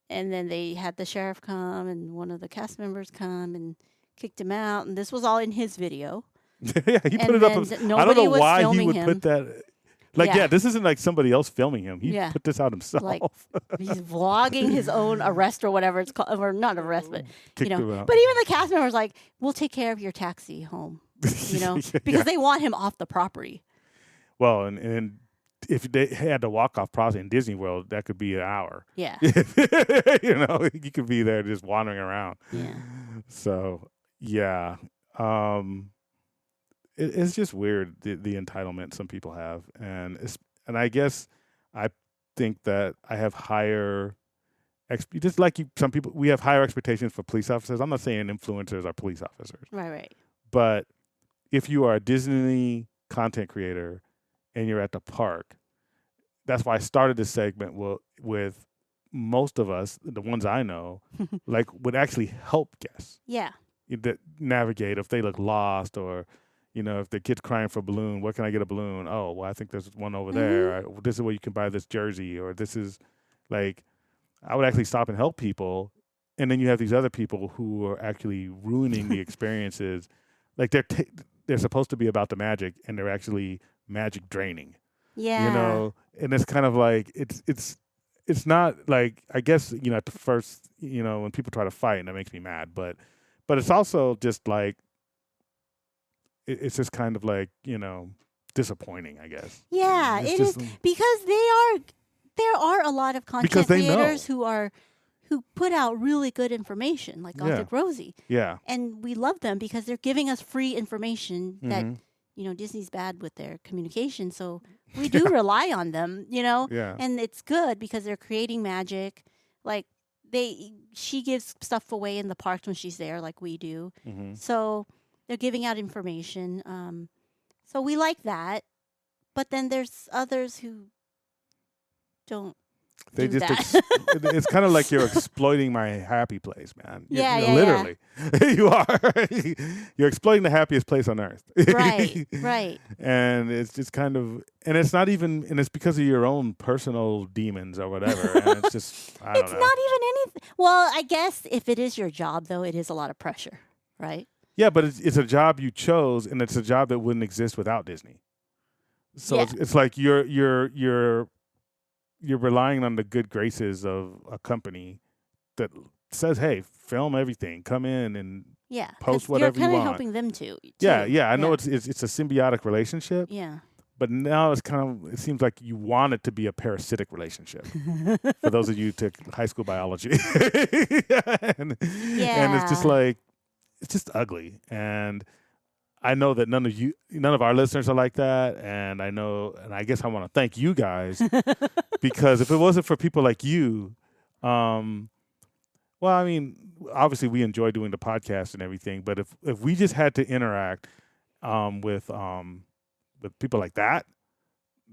And then they had the sheriff come and one of the cast members come and kicked him out. And this was all in his video. Yeah, he put And it up. then I don't nobody know was why he filming would him. put that. Like, Yeah. yeah, this isn't like somebody else filming him. He Yeah. put this out himself. Like, He's vlogging his own arrest or whatever it's called, or not arrest, but Kicked you him know. out. But even the cast members like, "We'll take care of your taxi home," you know, Yeah. because they want him off the property. Well, and if they had to walk off process in Disney World, that could be an hour. Yeah, You know, you could be there just wandering around. yeah, So yeah, it's just weird the entitlement some people have, and I guess I think that I have higher. Just like some people, we have higher expectations for police officers. I'm not saying influencers are police officers, right. but if you are a Disney content creator and you're at the park, that's why I started this segment with most of us, the ones I know, like would actually help guests Yeah, that navigate if they look lost, or you know, if the kid's crying for a balloon, where can I get a balloon? Oh, well, I think there's one over there. This is where you can buy this jersey, or this is like, I would actually stop and help people. And then you have these other people who are actually ruining the experiences. Like they're supposed to be about the magic, and they're actually magic draining. yeah. You know, and it's kind of like it's not like, I guess, you know, at the first, you know, when people try to fight, and that makes me mad, but it's also just like it's just kind of like, you know, disappointing, I guess. Yeah, It's it just- is because there are a lot of content Because they know. creators who put out really good information, like Yeah. Gothic Rosie, Yeah. and we love them because they're giving us free information that Mhm. you know Disney's bad with their communication, so we do rely on them, you know, Yeah. and it's good because they're creating magic. Like she gives stuff away in the parks when she's there, like we do. Mhm. So they're giving out information. So we like that. But then there's others who don't They do just that. it's kind of like you're exploiting my happy place, man. Yeah. Literally. You are. You're exploiting the happiest place on earth. Right. Right. And it's just kind of, and it's not even, and it's because of your own personal demons or whatever. And it's just, I don't It's know. not even anything. Well, I guess if it is your job, though, it is a lot of pressure, right? Yeah, but it's a job you chose, and it's a job that wouldn't exist without Disney. So Yeah. it's like you're relying on the good graces of a company that says, "Hey, film everything, come in and Yeah. 'cause post whatever you you're kind want." of helping them too. Yeah. I know it's a symbiotic relationship, Yeah. but now it's kind of, it seems like you want it to be a parasitic relationship. For those of you who took high school biology, and it's just Yeah. like, it's just ugly. And I know that none of our listeners are like that, and I guess I want to thank you guys because if it wasn't for people like you, well, I mean, obviously we enjoy doing the podcast and everything, but if we just had to interact with people like that,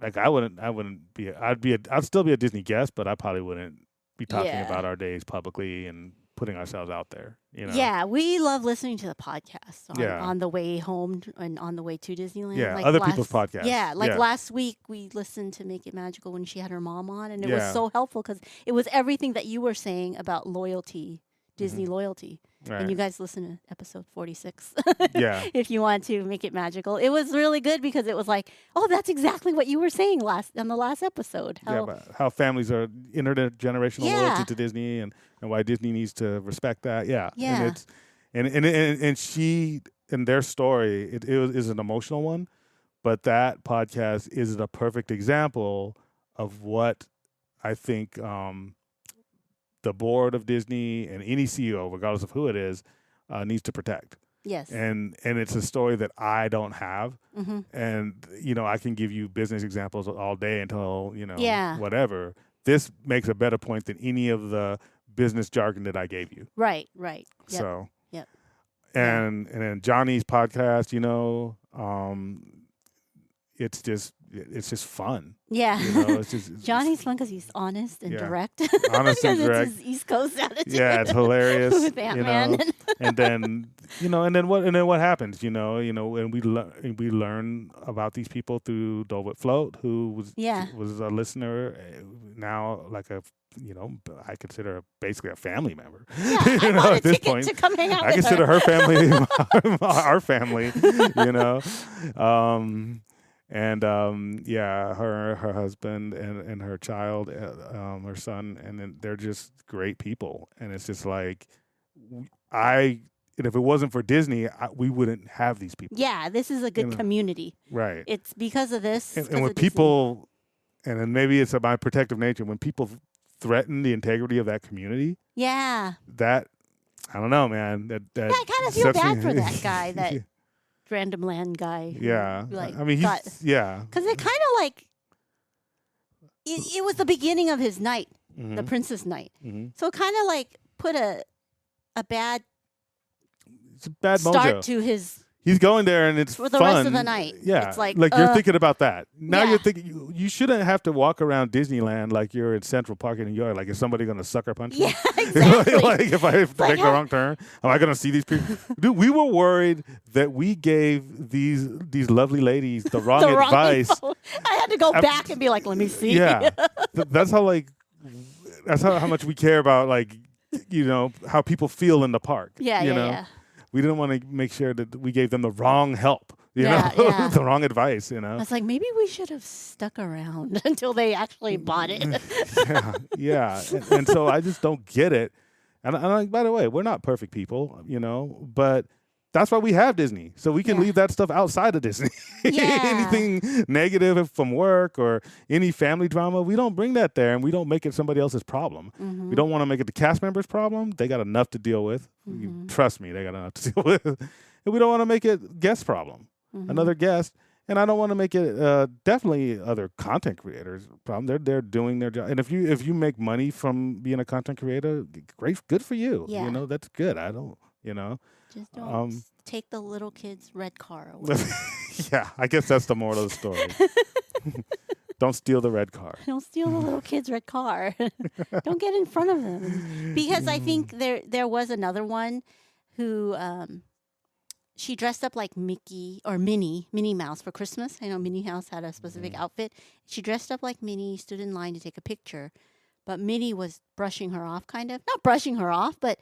like I'd still be a Disney guest, but I probably wouldn't be talking Yeah. about our days publicly and putting ourselves out there. Yeah, we love listening to the podcast Yeah. on the way home and on the way to Disneyland. Yeah, like other people's podcasts. Yeah, like Yeah. last week we listened to Make It Magical when she had her mom on, and it was Yeah. so helpful because it was everything that you were saying about loyalty, Disney loyalty. Right. And you guys listen to episode 46 Yeah. if you want to make it magical. It was really good because it was like, oh, that's exactly what you were saying on the last episode. Yeah, about how families are intergenerational Yeah. loyalty to Disney and why Disney needs to respect that. Yeah. Yeah. And it's and she and their story is an emotional one, but that podcast is a perfect example of what I think the board of Disney and any CEO, regardless of who it is, needs to protect. Yes. And it's a story that I don't have. Mm-hmm. And I can give you business examples all day until Yeah. whatever. This makes a better point than any of the business jargon that I gave you. Right. Yep. So Yep. and then Johnny's podcast, it's just fun. Yeah. It's just Johnny's fun because he's honest and Yeah. direct. Honest and Because direct. it's his East Coast attitude. Yeah, it's hilarious. With Ant-Man. And then what happens? And we learn about these people through Dole Whip Float, who was a listener, now like I consider her basically a family member. Yeah, I bought a at this ticket point. to come hang out I with consider her. her family our family, And her husband and her child, her son, and then they're just great people. And it's just like and if it wasn't for Disney, we wouldn't have these people. Yeah, this is a good community. Right. It's because of this. And when people, and then maybe it's my protective nature, when people threaten the integrity of that community, yeah, that, I don't know, man. That I kind of feel sets bad me- for that guy, that random land guy. who, Yeah. like, I mean, because it kind of like it was the beginning of his night, the princess night. Mm-hmm. So it kind of like put a bad It's a bad start mojo. to his. He's going there and it's For the fun. rest of the night. Yeah. It's like, you're thinking about that. Now yeah. you're thinking you shouldn't have to walk around Disneyland like you're in Central Park in New York. Like, is somebody going to sucker punch me? Yeah, exactly. like if I take like the wrong turn, am I going to see these people? Dude, we were worried that we gave these lovely ladies the wrong The wrong advice. info. I had to go back and be like, let me see. Yeah. That's how much we care about, like, how people feel in the park. Yeah, you yeah, know? yeah. We didn't want to make sure that we gave them the wrong help, Yeah, know, yeah. the wrong advice, I was like, maybe we should have stuck around until they actually bought it. yeah. And so I just don't get it. And like, by the way, we're not perfect people, but that's why we have Disney. So we can Yeah. leave that stuff outside of Disney. Yeah. Anything negative from work or any family drama, we don't bring that there and we don't make it somebody else's problem. Mhm. We don't want to make it the cast members' problem. They got enough to deal with. Mhm. Trust me, they got enough to deal with. And we don't want to make it guest problem. Mhm. Another guest. And I don't want to make it definitely other content creators' problem. They're doing their job. And if you make money from being a content creator, great, good for you. Yeah. That's good. I don't, Just don't take the little kid's red car away. Yeah, I guess that's the moral of the story. Don't steal the red car. Don't steal the little kid's red car. Don't get in front of them. Because I think there was another one who she dressed up like Mickey or Minnie Mouse for Christmas. I know Minnie Mouse had a specific outfit. She dressed up like Minnie, stood in line to take a picture, but Minnie was brushing her off, kind of. Not brushing her off, but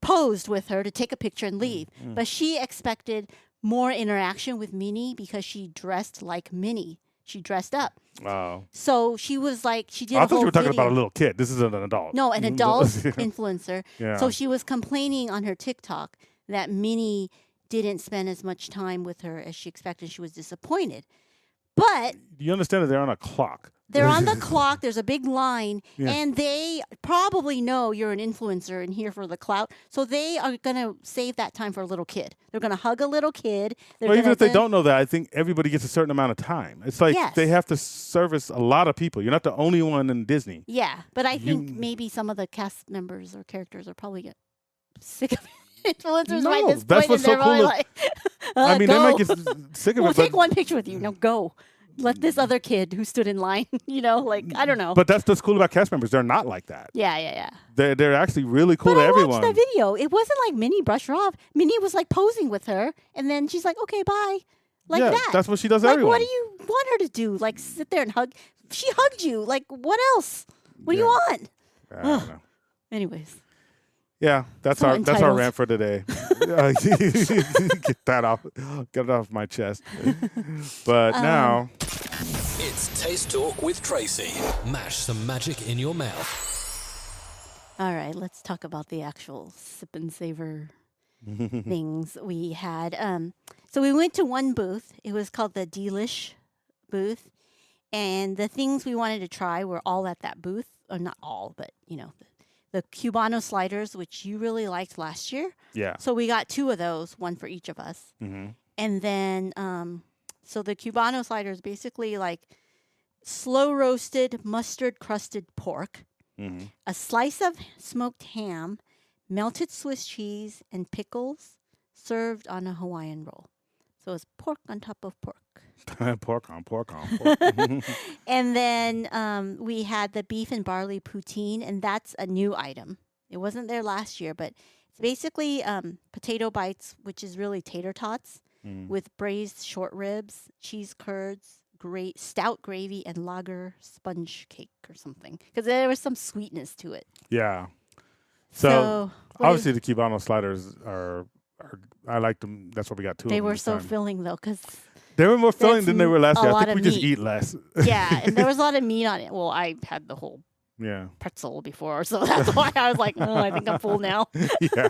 posed with her to take a picture and leave. But she expected more interaction with Minnie because she dressed like Minnie. She dressed up. Wow. So she was like, she did I a thought whole you were talking video. about a little kid. This is an adult. No, an adult influencer. Yeah. So she was complaining on her TikTok that Minnie didn't spend as much time with her as she expected. She was disappointed. But You understand that they're on a clock. they're on the clock. There's a big line. Yeah. And they probably know you're an influencer and here for the clout. So they are going to save that time for a little kid. They're going to hug a little kid. They're Well, even gonna if they then- don't know that, I think everybody gets a certain amount of time. It's like Yes. they have to service a lot of people. You're not the only one in Disney. Yeah. But I think You- maybe some of the cast members or characters are probably get sick of influencers by No, this that's point. what's And they're so probably cool. like, I mean, go. they might get sick of We'll it, but, take one picture with you. No, go. Let this other kid who stood in line, like, I don't know. but that's what's cool about cast members. They're not like that. yeah. They're actually really cool But to I everyone. watched that video. It wasn't like Minnie brushed her off. Minnie was like posing with her, and then she's like, "Okay, bye," like yeah, that. that's what she does to like, everyone. what do you want her to do? Like, sit there and hug? She hugged you. Like, what else? What do you Yeah. want? I don't know. Anyways, Yeah, that's So our entitled. rant for today. Get that off. Get it off my chest. But now, It's Taste Talk with Tracy. Mash some magic in your mouth. all right. Let's talk about the actual sip and savor things we had. So we went to one booth. It was called the Delish booth, and the things we wanted to try were all at that booth, or not all, but the Cubano sliders, which you really liked last year. yeah. So we got 2 of those, one for each of us. hmm And then, so the Cubano slider is basically like slow roasted mustard crusted pork, hmm a slice of smoked ham, melted Swiss cheese, and pickles served on a Hawaiian roll. So it's pork on top of pork. pork on pork. And then we had the beef and barley poutine, and that's a new item. It wasn't there last year, but it's basically potato bites, which is really tater tots with braised short ribs, cheese curds, stout gravy, and lager sponge cake or something. Because there was some sweetness to it. Yeah. So, So what obviously the Cubano sliders are I like them. That's why we got 2 they of them were this so time. filling though, because They were more filling than they were last a year. I lot think we of just meat. eat less. yeah, and there was a lot of meat on it. Well, I had the whole Yeah. pretzel before, so that's why I was like, oh, I think I'm full now. Yeah.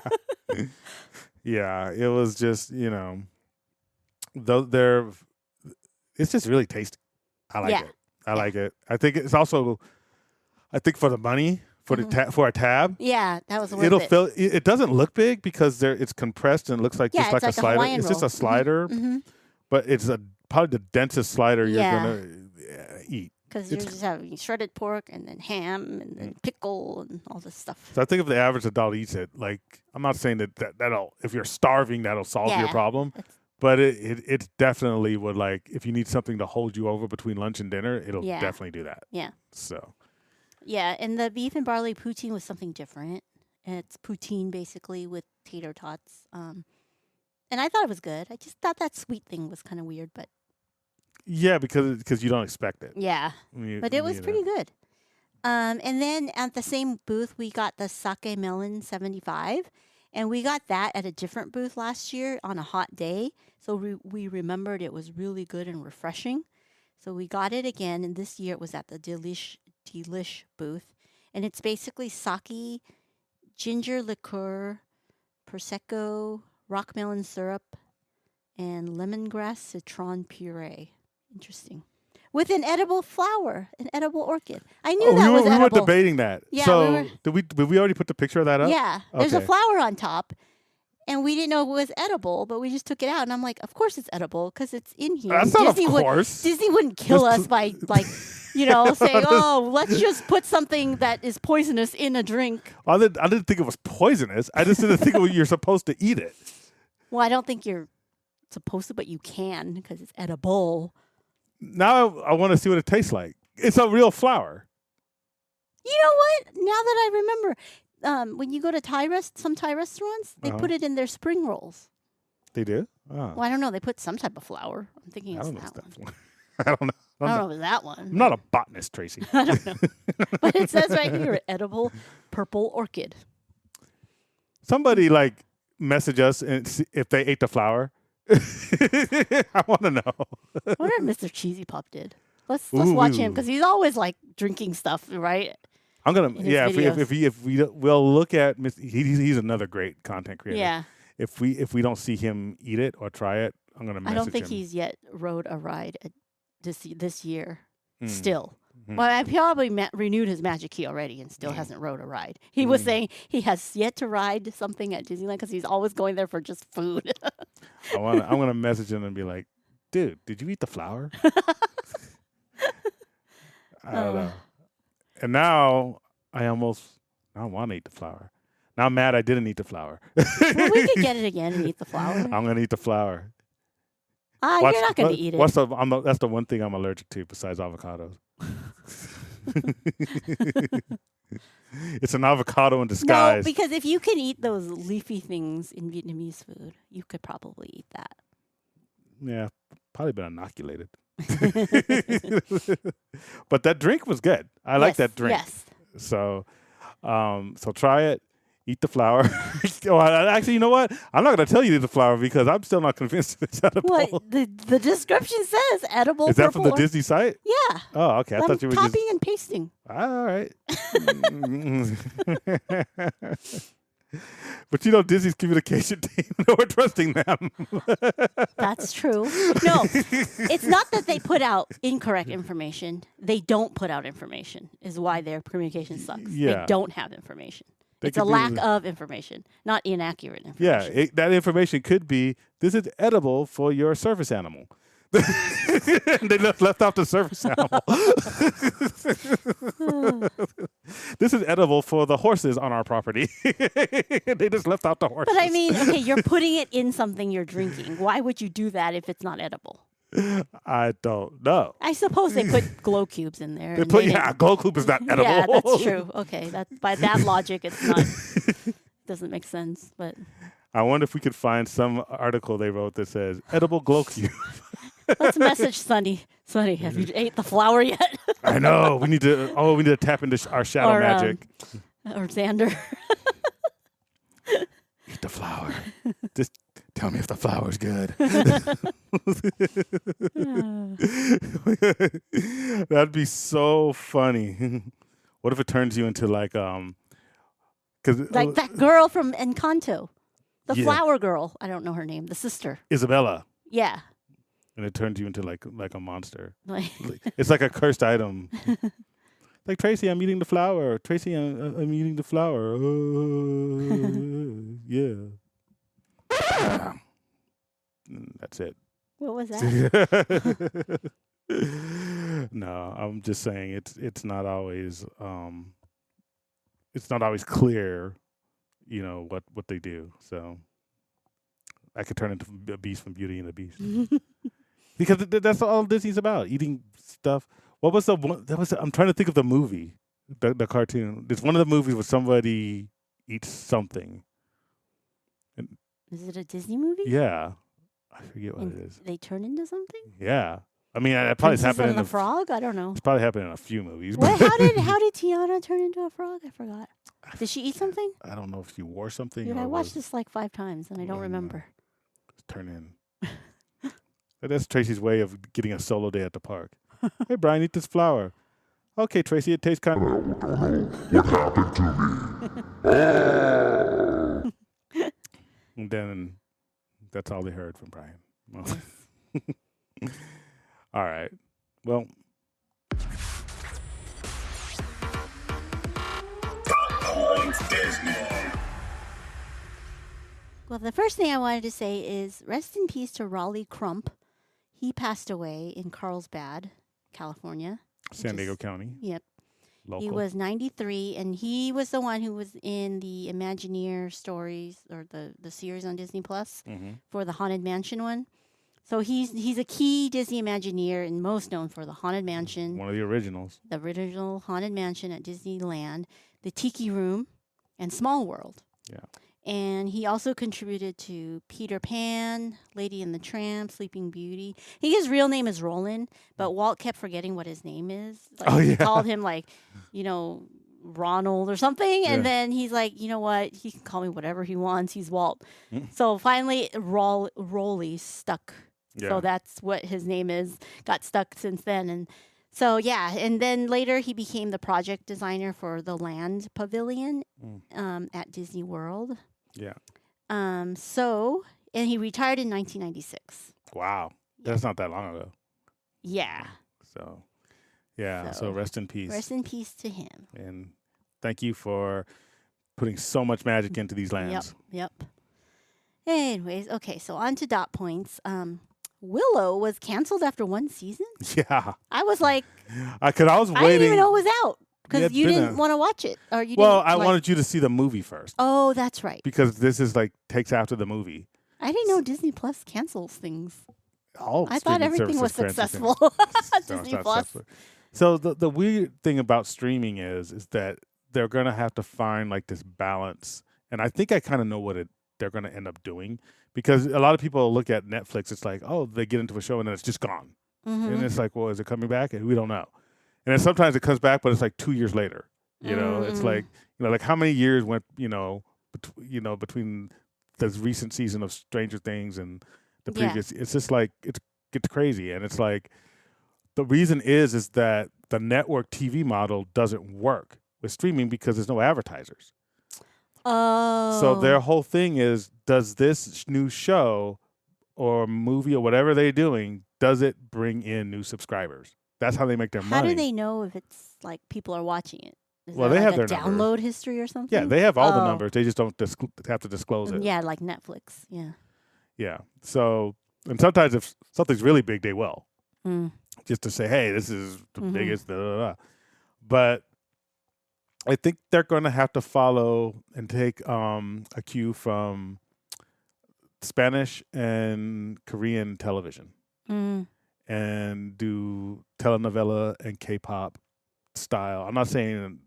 Yeah. It was just, though they're it's just really tasty. I like Yeah. it. I like it. I think it's also for the money, for Mm-hmm. for a tab, Yeah, that was worth it'll it. fill it doesn't look big because it's compressed and it looks like Yeah, just like it's a like a slider. Hawaiian It's just roll. a slider, Mm-hmm. but it's probably the densest slider you're Yeah. gonna eat. Because you're It's- just having shredded pork and then ham and then pickle and all this stuff. So I think if the average adult eats it, like I'm not saying that'll if you're starving that'll solve your Yeah. problem, but it definitely would like if you need something to hold you over between lunch and dinner, it'll Yeah. definitely do that. Yeah. So Yeah, and the beef and barley poutine was something different. And it's poutine basically with tater tots. And I thought it was good. I just thought that sweet thing was kind of weird, but yeah, because you don't expect it. yeah. But it was pretty good. And then at the same booth, we got the sake melon 75. And we got that at a different booth last year on a hot day. So we remembered it was really good and refreshing. So we got it again. And this year it was at the Delish booth. And it's basically sake, ginger liqueur, Prosecco, rock melon syrup, and lemongrass citron puree. Interesting. With an edible flower, an edible orchid. I knew that we was were edible. debating that. Yeah, So we were- did we already put the picture of that up? Yeah, there's a Okay. flower on top, and we didn't know it was edible, but we just took it out, and I'm like, of course it's edible because it's in here. That's And not Disney of course. Disney wouldn't kill Just us by saying, oh, let's just put something that is poisonous in a drink. I didn't think it was poisonous. I just didn't think you're supposed to eat it. Well, I don't think you're supposed to, but you can because it's edible. Now I want to see what it tastes like. It's a real flower. You know what? Now that I remember, when you go to some Thai restaurants, they put it in their spring rolls. They do? Oh. Well, I don't know. They put some type of flour. I'm thinking I it's don't know if that that's one. one. I don't know. I don't know if it's that one. I'm not a botanist, Tracy. I don't know. But it says right here, edible purple orchid. Somebody message us and see if they ate the flower. I want to know. I wonder if Mr. Cheesy Pop did. Let's watch him Ooh. because he's always drinking stuff, right? I'm gonna In his if we'll look at he's another great content creator. Yeah. If we don't see him eat it or try it, I'm gonna message I don't think him. he's yet rode a ride this year. Mm. Still. Mm. Well, I probably renewed his Magic Key already and still hasn't rode a ride. He was saying he has yet to ride something at Disneyland because he's always going there for just food. I'm gonna message him and be like, dude, did you eat the flower? I don't know. And now I want to eat the flower. Now I'm mad I didn't eat the flower. Well, we could get it again and eat the flower. I'm gonna eat the flower. You're not going to eat it. That's the one thing I'm allergic to besides avocados. It's an avocado in disguise. No, because if you can eat those leafy things in Vietnamese food, you could probably eat that. Yeah, probably been inoculated. But that drink was good. I like that drink. Yes. So try it. Eat the flower. Actually, you know what? I'm not going to tell you to eat the flower because I'm still not convinced it's edible. What the description says edible. Is that from the purple Disney site? Yeah. Oh, okay. I I'm thought you were copying and pasting. All right. But Disney's communication team, we're trusting them. That's true. No, it's not that they put out incorrect information. They don't put out information is why their communication sucks. Yeah. They don't have information. They It's a could lack be- of information, not inaccurate Yeah, information. that information could be, this is edible for your service animal. They left out the service animal. This is edible for the horses on our property. They just left out the horses. But I mean, okay, you're putting it in something you're drinking. Why would you do that if it's not edible? I don't know. I suppose they put glow cubes in there. They and put, they didn't- Glow Coop is not edible. Yeah, that's true. Okay, by that logic, it's not. Doesn't make sense. But I wonder if we could find some article they wrote that says edible Glow Cube. let's message Sunny. Sunny, have you ate the flower yet? I know. We need to tap into our shadow Or, magic. Or Xander? Eat the flower. Just tell me if the flower's good. That'd be so funny. What if it turns you into like That girl from Encanto, the Yeah. flower girl. I don't know her name. The sister. Isabella, Yeah. and it turns you into like a monster. Like, It's like a cursed item. Like, Tracy, I'm eating the flower. Tracy, I'm eating the flower. Yeah. That's it. what was that? No, I'm just saying it's not always clear, what they do. So I could turn into a beast from Beauty and the Beast because that's all Disney's about, eating stuff. What was the one? I'm trying to think of the movie, the cartoon. There's one of the movies where somebody eats something. Is it a Disney movie? Yeah, I forget what And it is. they turn into something? Yeah, I mean, it probably Princess happened and in the Frog? I don't know. It's probably happened in a few movies. What? How did Tiana turn into a frog? I forgot. Did she eat something? I don't know if she wore something. Dude, or I watched was this like 5 times and I don't remember. turn in. But that's Tracy's way of getting a solo day at the park. Hey, Brian, eat this flower. Okay, Tracy, it tastes kind of. What happened to me? And then that's all they heard from Brian. Well, all right. Well, Well, the first thing I wanted to say is rest in peace to Raleigh Crump. He passed away in Carlsbad, California. San Diego County. Yep. Local. He was 93, and he was the one who was in the Imagineer stories or the series on Disney Plus Mm-hmm. for the Haunted Mansion one. So he's a key Disney Imagineer and most known for the Haunted Mansion, One of the originals. the original Haunted Mansion at Disneyland, the Tiki Room, and Small World. Yeah. And he also contributed to Peter Pan, Lady and the Tramp, Sleeping Beauty. His real name is Roland, but Walt kept forgetting what his name is. Like, Oh, He yeah. called him Ronald or something. Yeah. And then he's like, you know what? He can call me whatever he wants. He's Walt. Mm. So finally, Rolly stuck. Yeah. So that's what his name is. Got stuck since then. And so, yeah. And then later he became the project designer for the Land Pavilion at Disney World. Yeah. And he retired in 1996. Wow. That's not that long ago. Yeah. So, yeah. So So, rest in peace. Rest in peace to him. And thank you for putting so much magic into these lands. Yep. Anyways, okay, so on to dot points. Willow was canceled after one season. Yeah. I was like, I was I waiting. didn't even know it was out Yeah, because it's you been didn't want to watch it, or you Well, didn't. I like- wanted you to see the movie first Oh, that's right. because this is like takes after the movie. I didn't know Disney Plus cancels things. All I thought streaming everything was services cancel successful. things. No, it's Disney not Plus. successful. So the weird thing about streaming is that they're gonna have to find like this balance, and I think I kind of know what they're gonna end up doing because a lot of people look at Netflix. It's like, oh, they get into a show and then it's just gone, Mhm. and it's like, well, is it coming back? And we don't know. And then sometimes it comes back, but it's like 2 years later. You know, it's Mm. like like how many years went between the recent season of Stranger Things and the Yeah. previous. It's just like it gets crazy, and it's like the reason is that the network TV model doesn't work with streaming because there's no advertisers. Oh. So their whole thing is, does this new show or movie or whatever they're doing, does it bring in new subscribers? That's how they make their How money. do they know if it's like people are watching it? Is Well, there, they like, have a their numbers. download history or something? Yeah, they have all the Oh. numbers. They just don't have to disclose it. Yeah, like Netflix. Yeah. Yeah. So, and sometimes if something's really big, they will Mm. just to say, "Hey, this is the Mhm. biggest." Da, da, da. But I think they're going to have to follow and take a cue from Spanish and Korean television Mm. and do telenovela and K-pop style. I'm not saying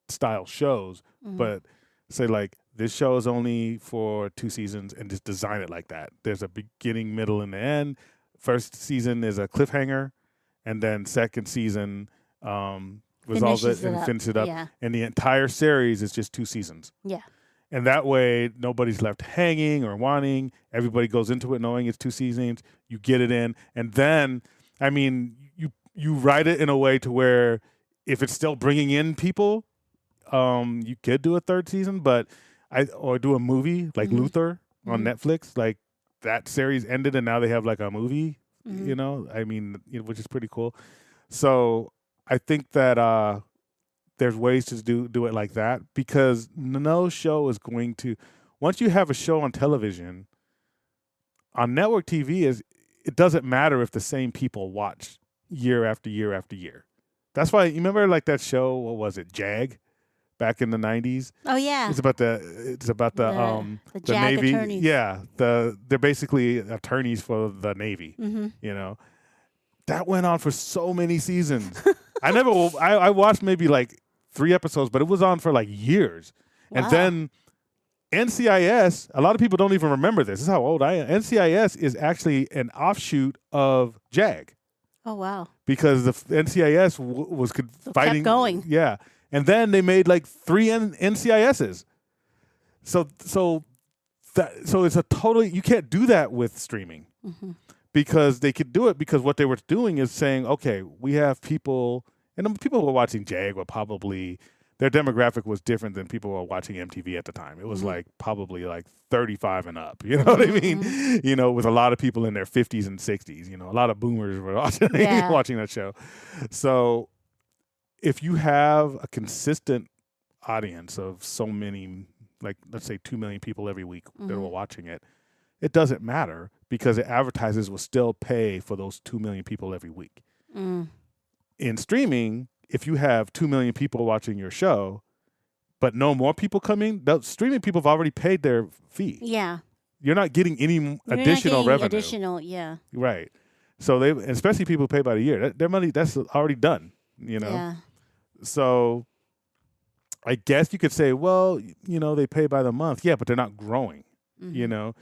style shows, Mhm. but say like this show is only for 2 seasons and just design it like that. There's a beginning, middle, and the end. First season is a cliffhanger, and then second season resolves Finishes it and up. finishes it up. Yeah. And the entire series is just 2 seasons. Yeah. And that way, nobody's left hanging or wanting. Everybody goes into it knowing it's 2 seasons. You get it in, and then, I mean, you write it in a way to where if it's still bringing in people, you could do a 3rd season, or do a movie like Mhm. Luther on Mhm. Netflix. Like that series ended, and now they have like a movie. Mhm. You know, I mean, which is pretty cool. So I think that there's ways to do it like that because no show is going to. Once you have a show on television, on network TV, it doesn't matter if the same people watch year after year after year. That's why you remember like that show. What was it, Jag, back in the 90s? Oh yeah. It's about the The the JAG Navy. attorneys. Yeah, they're basically attorneys for the Navy. Mm-hmm. You know, that went on for so many seasons. I watched maybe like 3 episodes, but it was on for like years. And Wow. then NCIS, a lot of people don't even remember this. This is how old I am. NCIS is actually an offshoot of JAG Oh wow. because the NCIS was fighting. kept going. Yeah. And then they made like 3 NCISs. So it's a totally, you can't do that with streaming. Mm-hmm. Because they could do it because what they were doing is saying, okay, we have people, and the people who were watching JAG were probably, their demographic was different than people who were watching MTV at the time. It was Mhm. like probably like 35 and up, you know what I mean? You know, with a lot of people in their 50s and 60s, you know, a lot of boomers were watching, Yeah. watching that show. So if you have a consistent audience of so many, like let's say 2 million people every week that Mhm. were watching it, it doesn't matter because the advertisers will still pay for those 2 million people every week. Mm. In streaming, if you have 2 million people watching your show, but no more people coming, the streaming people have already paid their fee. Yeah. you're not getting any You're not additional getting revenue. Additional, yeah. Right. So they, especially people who pay by the year, their money, that's already done, you know? Yeah. So I guess you could say, well, you know, they pay by the month. Yeah, but they're not growing, you know?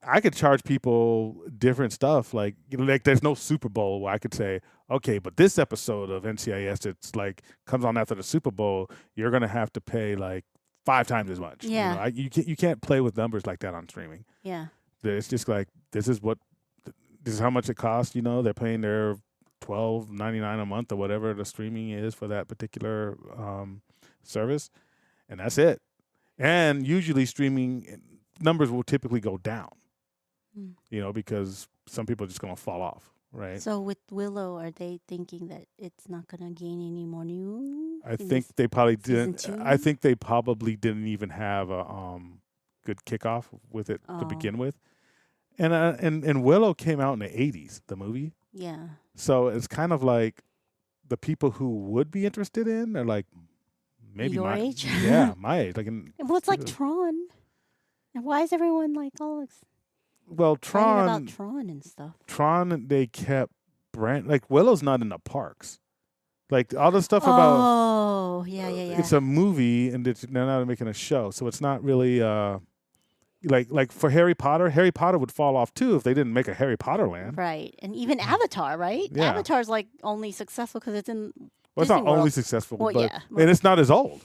I could charge people different stuff. Like there's no Super Bowl where I could say, okay, but this episode of NCIS, it's like comes on after the Super Bowl, you're going to have to pay like 5 times as much. Yeah. You know, you can't play with numbers like that on streaming. Yeah. It's just like, this is how much it costs. You know, they're paying their $12.99 a month or whatever the streaming is for that particular service, and that's it. And usually streaming numbers will typically go down, you know, because some people are just going to fall off, right? So with Willow, are they thinking that it's not going to gain any more news? I think they probably season didn't. 2? I think they probably didn't even have a good kickoff with it to begin with. And Willow came out in the 80s, the movie. Yeah. So it's kind of like the people who would be interested in are like maybe Your my age? Yeah, my age. Like Well, it's like Tron. And why is everyone like all well, excited about Tron and stuff? Tron, they kept like Willow's not in the parks. Like all the stuff about Oh, yeah. it's a movie and they're not making a show, so it's not really like for Harry Potter would fall off too if they didn't make a Harry Potter land. Right. And even Avatar, right? Yeah. Avatar's like only successful because it's in Well, it's not Disney only World. successful, Well, but yeah. and it's not as old.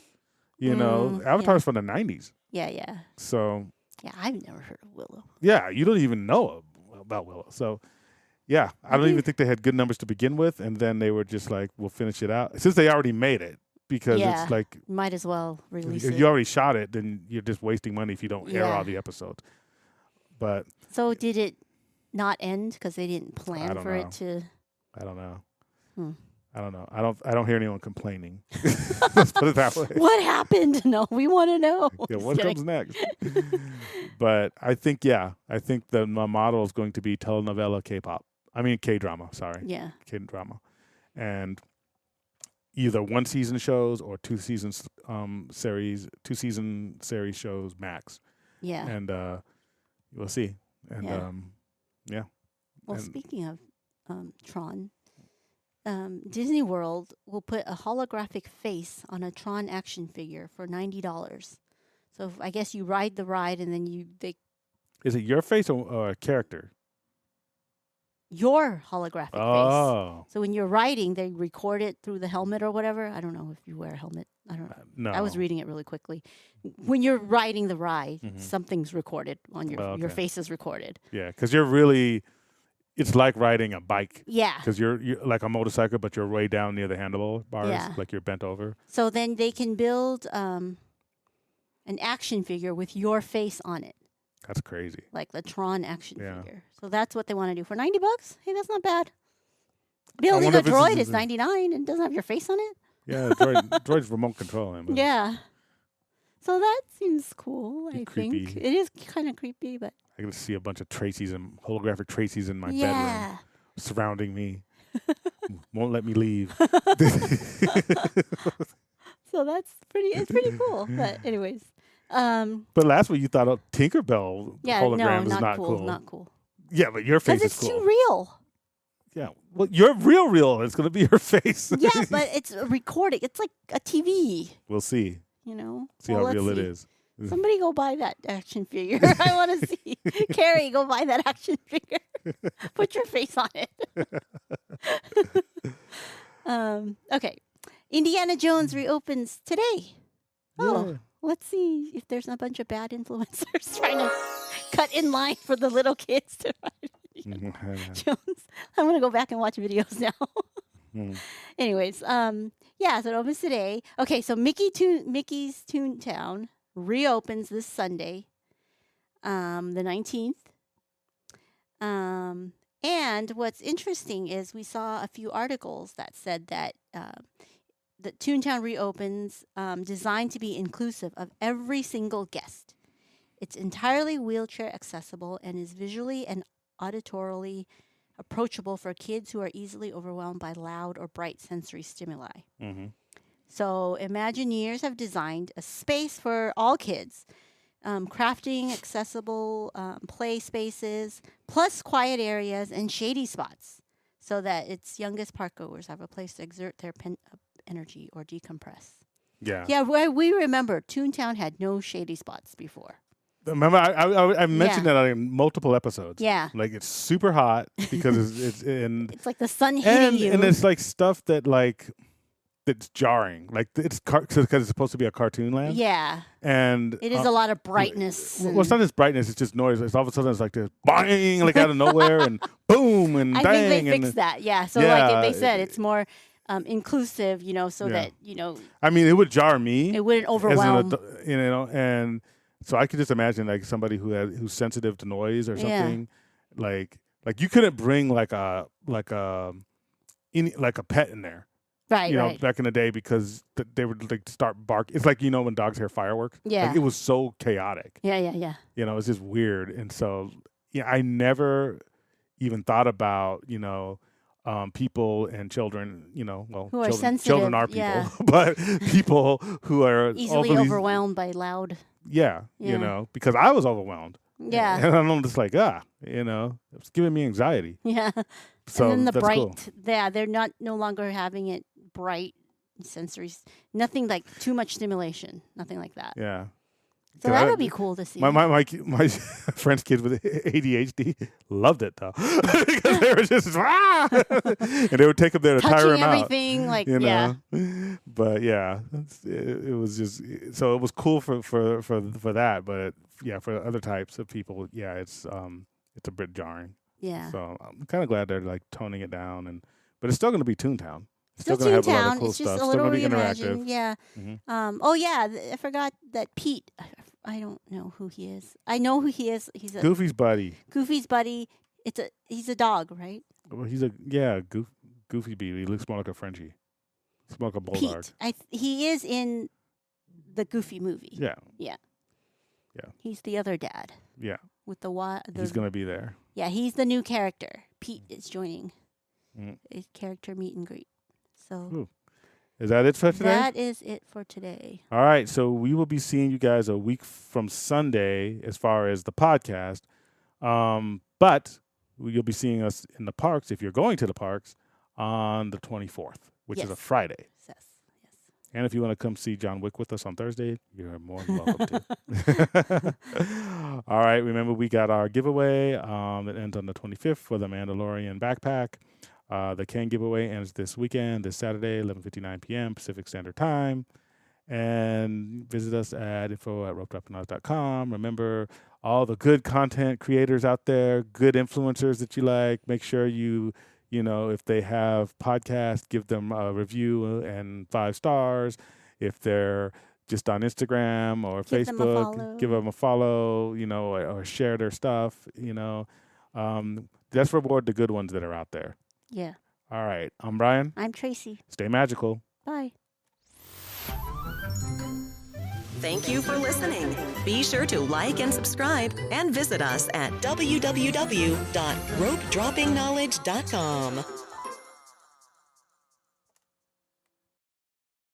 You know, yeah. Avatar's from the 90s. Yeah. So, Yeah, I've never heard of Willow. yeah, you don't even know about Willow. So, yeah, I don't even think they had good numbers to begin with, and then they were just like, we'll finish it out. Since they already made it, because it's like, Might as well release if it. you already shot it, then you're just wasting money if you don't air Yeah. all the episodes. But So did it not end because they didn't plan don't for know. it to? I don't know. Hmm. I don't know. I don't hear anyone complaining. Let's put it that way. What happened? No, we want to know. Yeah, Just what kidding. comes next? But I think the model is going to be telenovela K-pop. I mean K-drama, sorry. Yeah. K-drama. And either one season shows or 2 seasons series shows max. Yeah. And we'll see. And Yeah. Well, and- speaking of Tron, Disney World will put a holographic face on a Tron action figure for $90. So I guess you ride the ride and then they is it your face or a character? your holographic face. Oh. So when you're riding, they record it through the helmet or whatever. I don't know if you wear a helmet. I don't know. No. I was reading it really quickly. When you're riding the ride, Mhm. something's recorded on your Oh, your okay. face is recorded. Yeah, because it's like riding a bike. Yeah. Because you're like a motorcycle, but you're way down near the handlebars, Yeah. like you're bent over. So then they can build an action figure with your face on it, That's crazy. like the Tron action Yeah. figure. So that's what they want to do for $90. Hey, that's not bad. I Building wonder a if this droid is is $99 and doesn't have your face on it. Yeah, droid's remote controlling. But Yeah. So that seems cool. I Creepy. think it is kind of creepy, but I can see a bunch of Tracy's and holographic Tracy's in my bedroom yeah. surrounding me. Won't let me leave. So that's it's pretty cool. But anyways, But last week you thought Tinkerbell yeah, hologram no, is not cool. not cool. Yeah, but your face Because is it's cool. too real. Yeah. Well, you're real. It's going to be your face. Yeah, but it's recording. It's like a TV, We'll see. you know. See Well, how real let's it see. is. Somebody go buy that action figure. I want to see. Carrie, go buy that action figure. Put your face on it. Okay. Indiana Jones reopens today. Oh, Yeah. let's see if there's a bunch of bad influencers trying to cut in line for the little kids to ride Indiana Jones. I'm going to go back and watch videos now. Mm. Anyways, yeah, so it opens today. Okay, so Mickey's Toontown reopens this Sunday, the 19th. And what's interesting is we saw a few articles that said that the Toontown reopens, designed to be inclusive of every single guest. It's entirely wheelchair accessible and is visually and auditorily approachable for kids who are easily overwhelmed by loud or bright sensory stimuli. Mm-hmm. So Imagineers have designed a space for all kids crafting, accessible play spaces, plus quiet areas and shady spots, so that its youngest parkgoers have a place to exert their pent-up energy or decompress. Yeah. Yeah, we remember Toontown had no shady spots before. Remember, I mentioned that in multiple episodes. Yeah. Like, it's super hot because it's It's like the sun hitting you. and it's like stuff that like that's jarring. Like it's because it's supposed to be a cartoon land. Yeah, And it is a lot of brightness. well, it's not just brightness; it's just noise. It's all of a sudden it's like this bang, like out of nowhere, and boom, and I bang. think they and fixed that. Yeah, so Yeah, like they said, it's more inclusive, so Yeah. that I mean, it would jar me. it wouldn't as an overwhelm. and so I could just imagine like somebody who's sensitive to noise or Yeah. something, like you couldn't bring like a pet in there, Right, know, right. back in the day because they would like start bark. It's like when dogs hear fireworks. Yeah. Like, it was so chaotic. Yeah. It's just weird, and so I never even thought about people and children. Well, Who are children are sensitive, people, yeah. but people who are Easily overly overwhelmed by loud. Yeah, Yeah. because I was overwhelmed. Yeah. And I'm just like, it's giving me anxiety. Yeah. So And then the that's bright, cool. they're no longer having it bright sensory, nothing like too much stimulation, nothing like that. Yeah. So 'Cause that would be cool to see. My friend's kids with ADHD loved it though, because they were just and they would take them there to tire Touching them out. everything, like, You yeah. know, but yeah, it was just so it was cool for that, but for other types of people, it's a bit jarring. Yeah. So I'm kind of glad they're like toning it down, but it's still going to be Toontown. It's Still going to have a lot Toontown. of cool It's just stuff. a Still little going to be reimagined. interactive. Yeah. Mhm. Oh yeah, I forgot that Pete. I don't know who he is. I know who he is. He's a Goofy's buddy. Goofy's buddy. He's a dog, right? Well, he's Goofy Bee. He looks more like a Frenchie. He's more like a bulldog. Pete. He is in the Goofy movie. Yeah. He's the other dad Yeah. with the He's going to be there. Yeah, he's the new character. Pete is joining Mm. a character meet and greet. So Ooh. Is that it for today? that is it for today. All right. So we will be seeing you guys a week from Sunday as far as the podcast. But you'll be seeing us in the parks, if you're going to the parks, on the 24th, which is a Yes. Friday. Yes. And if you want to come see John Wick with us on Thursday, you're more than welcome to. All right. Remember, we got our giveaway that ends on the 25th for the Mandalorian backpack. The Ken giveaway ends this weekend, this Saturday, 11:59 p.m. Pacific Standard Time. And visit us at info@ropedroppingknowledge.com. Remember, all the good content creators out there, good influencers that you like, make sure if they have podcasts, give them a review and 5 stars. If they're just on Instagram or Give them a Facebook, follow. give them a follow, or share their stuff, Let's reward the good ones that are out there. Yeah. All right. I'm Brian. I'm Tracy. Stay magical. Bye. Thank you for listening. Be sure to like and subscribe and visit us at www.ropedroppingknowledge.com.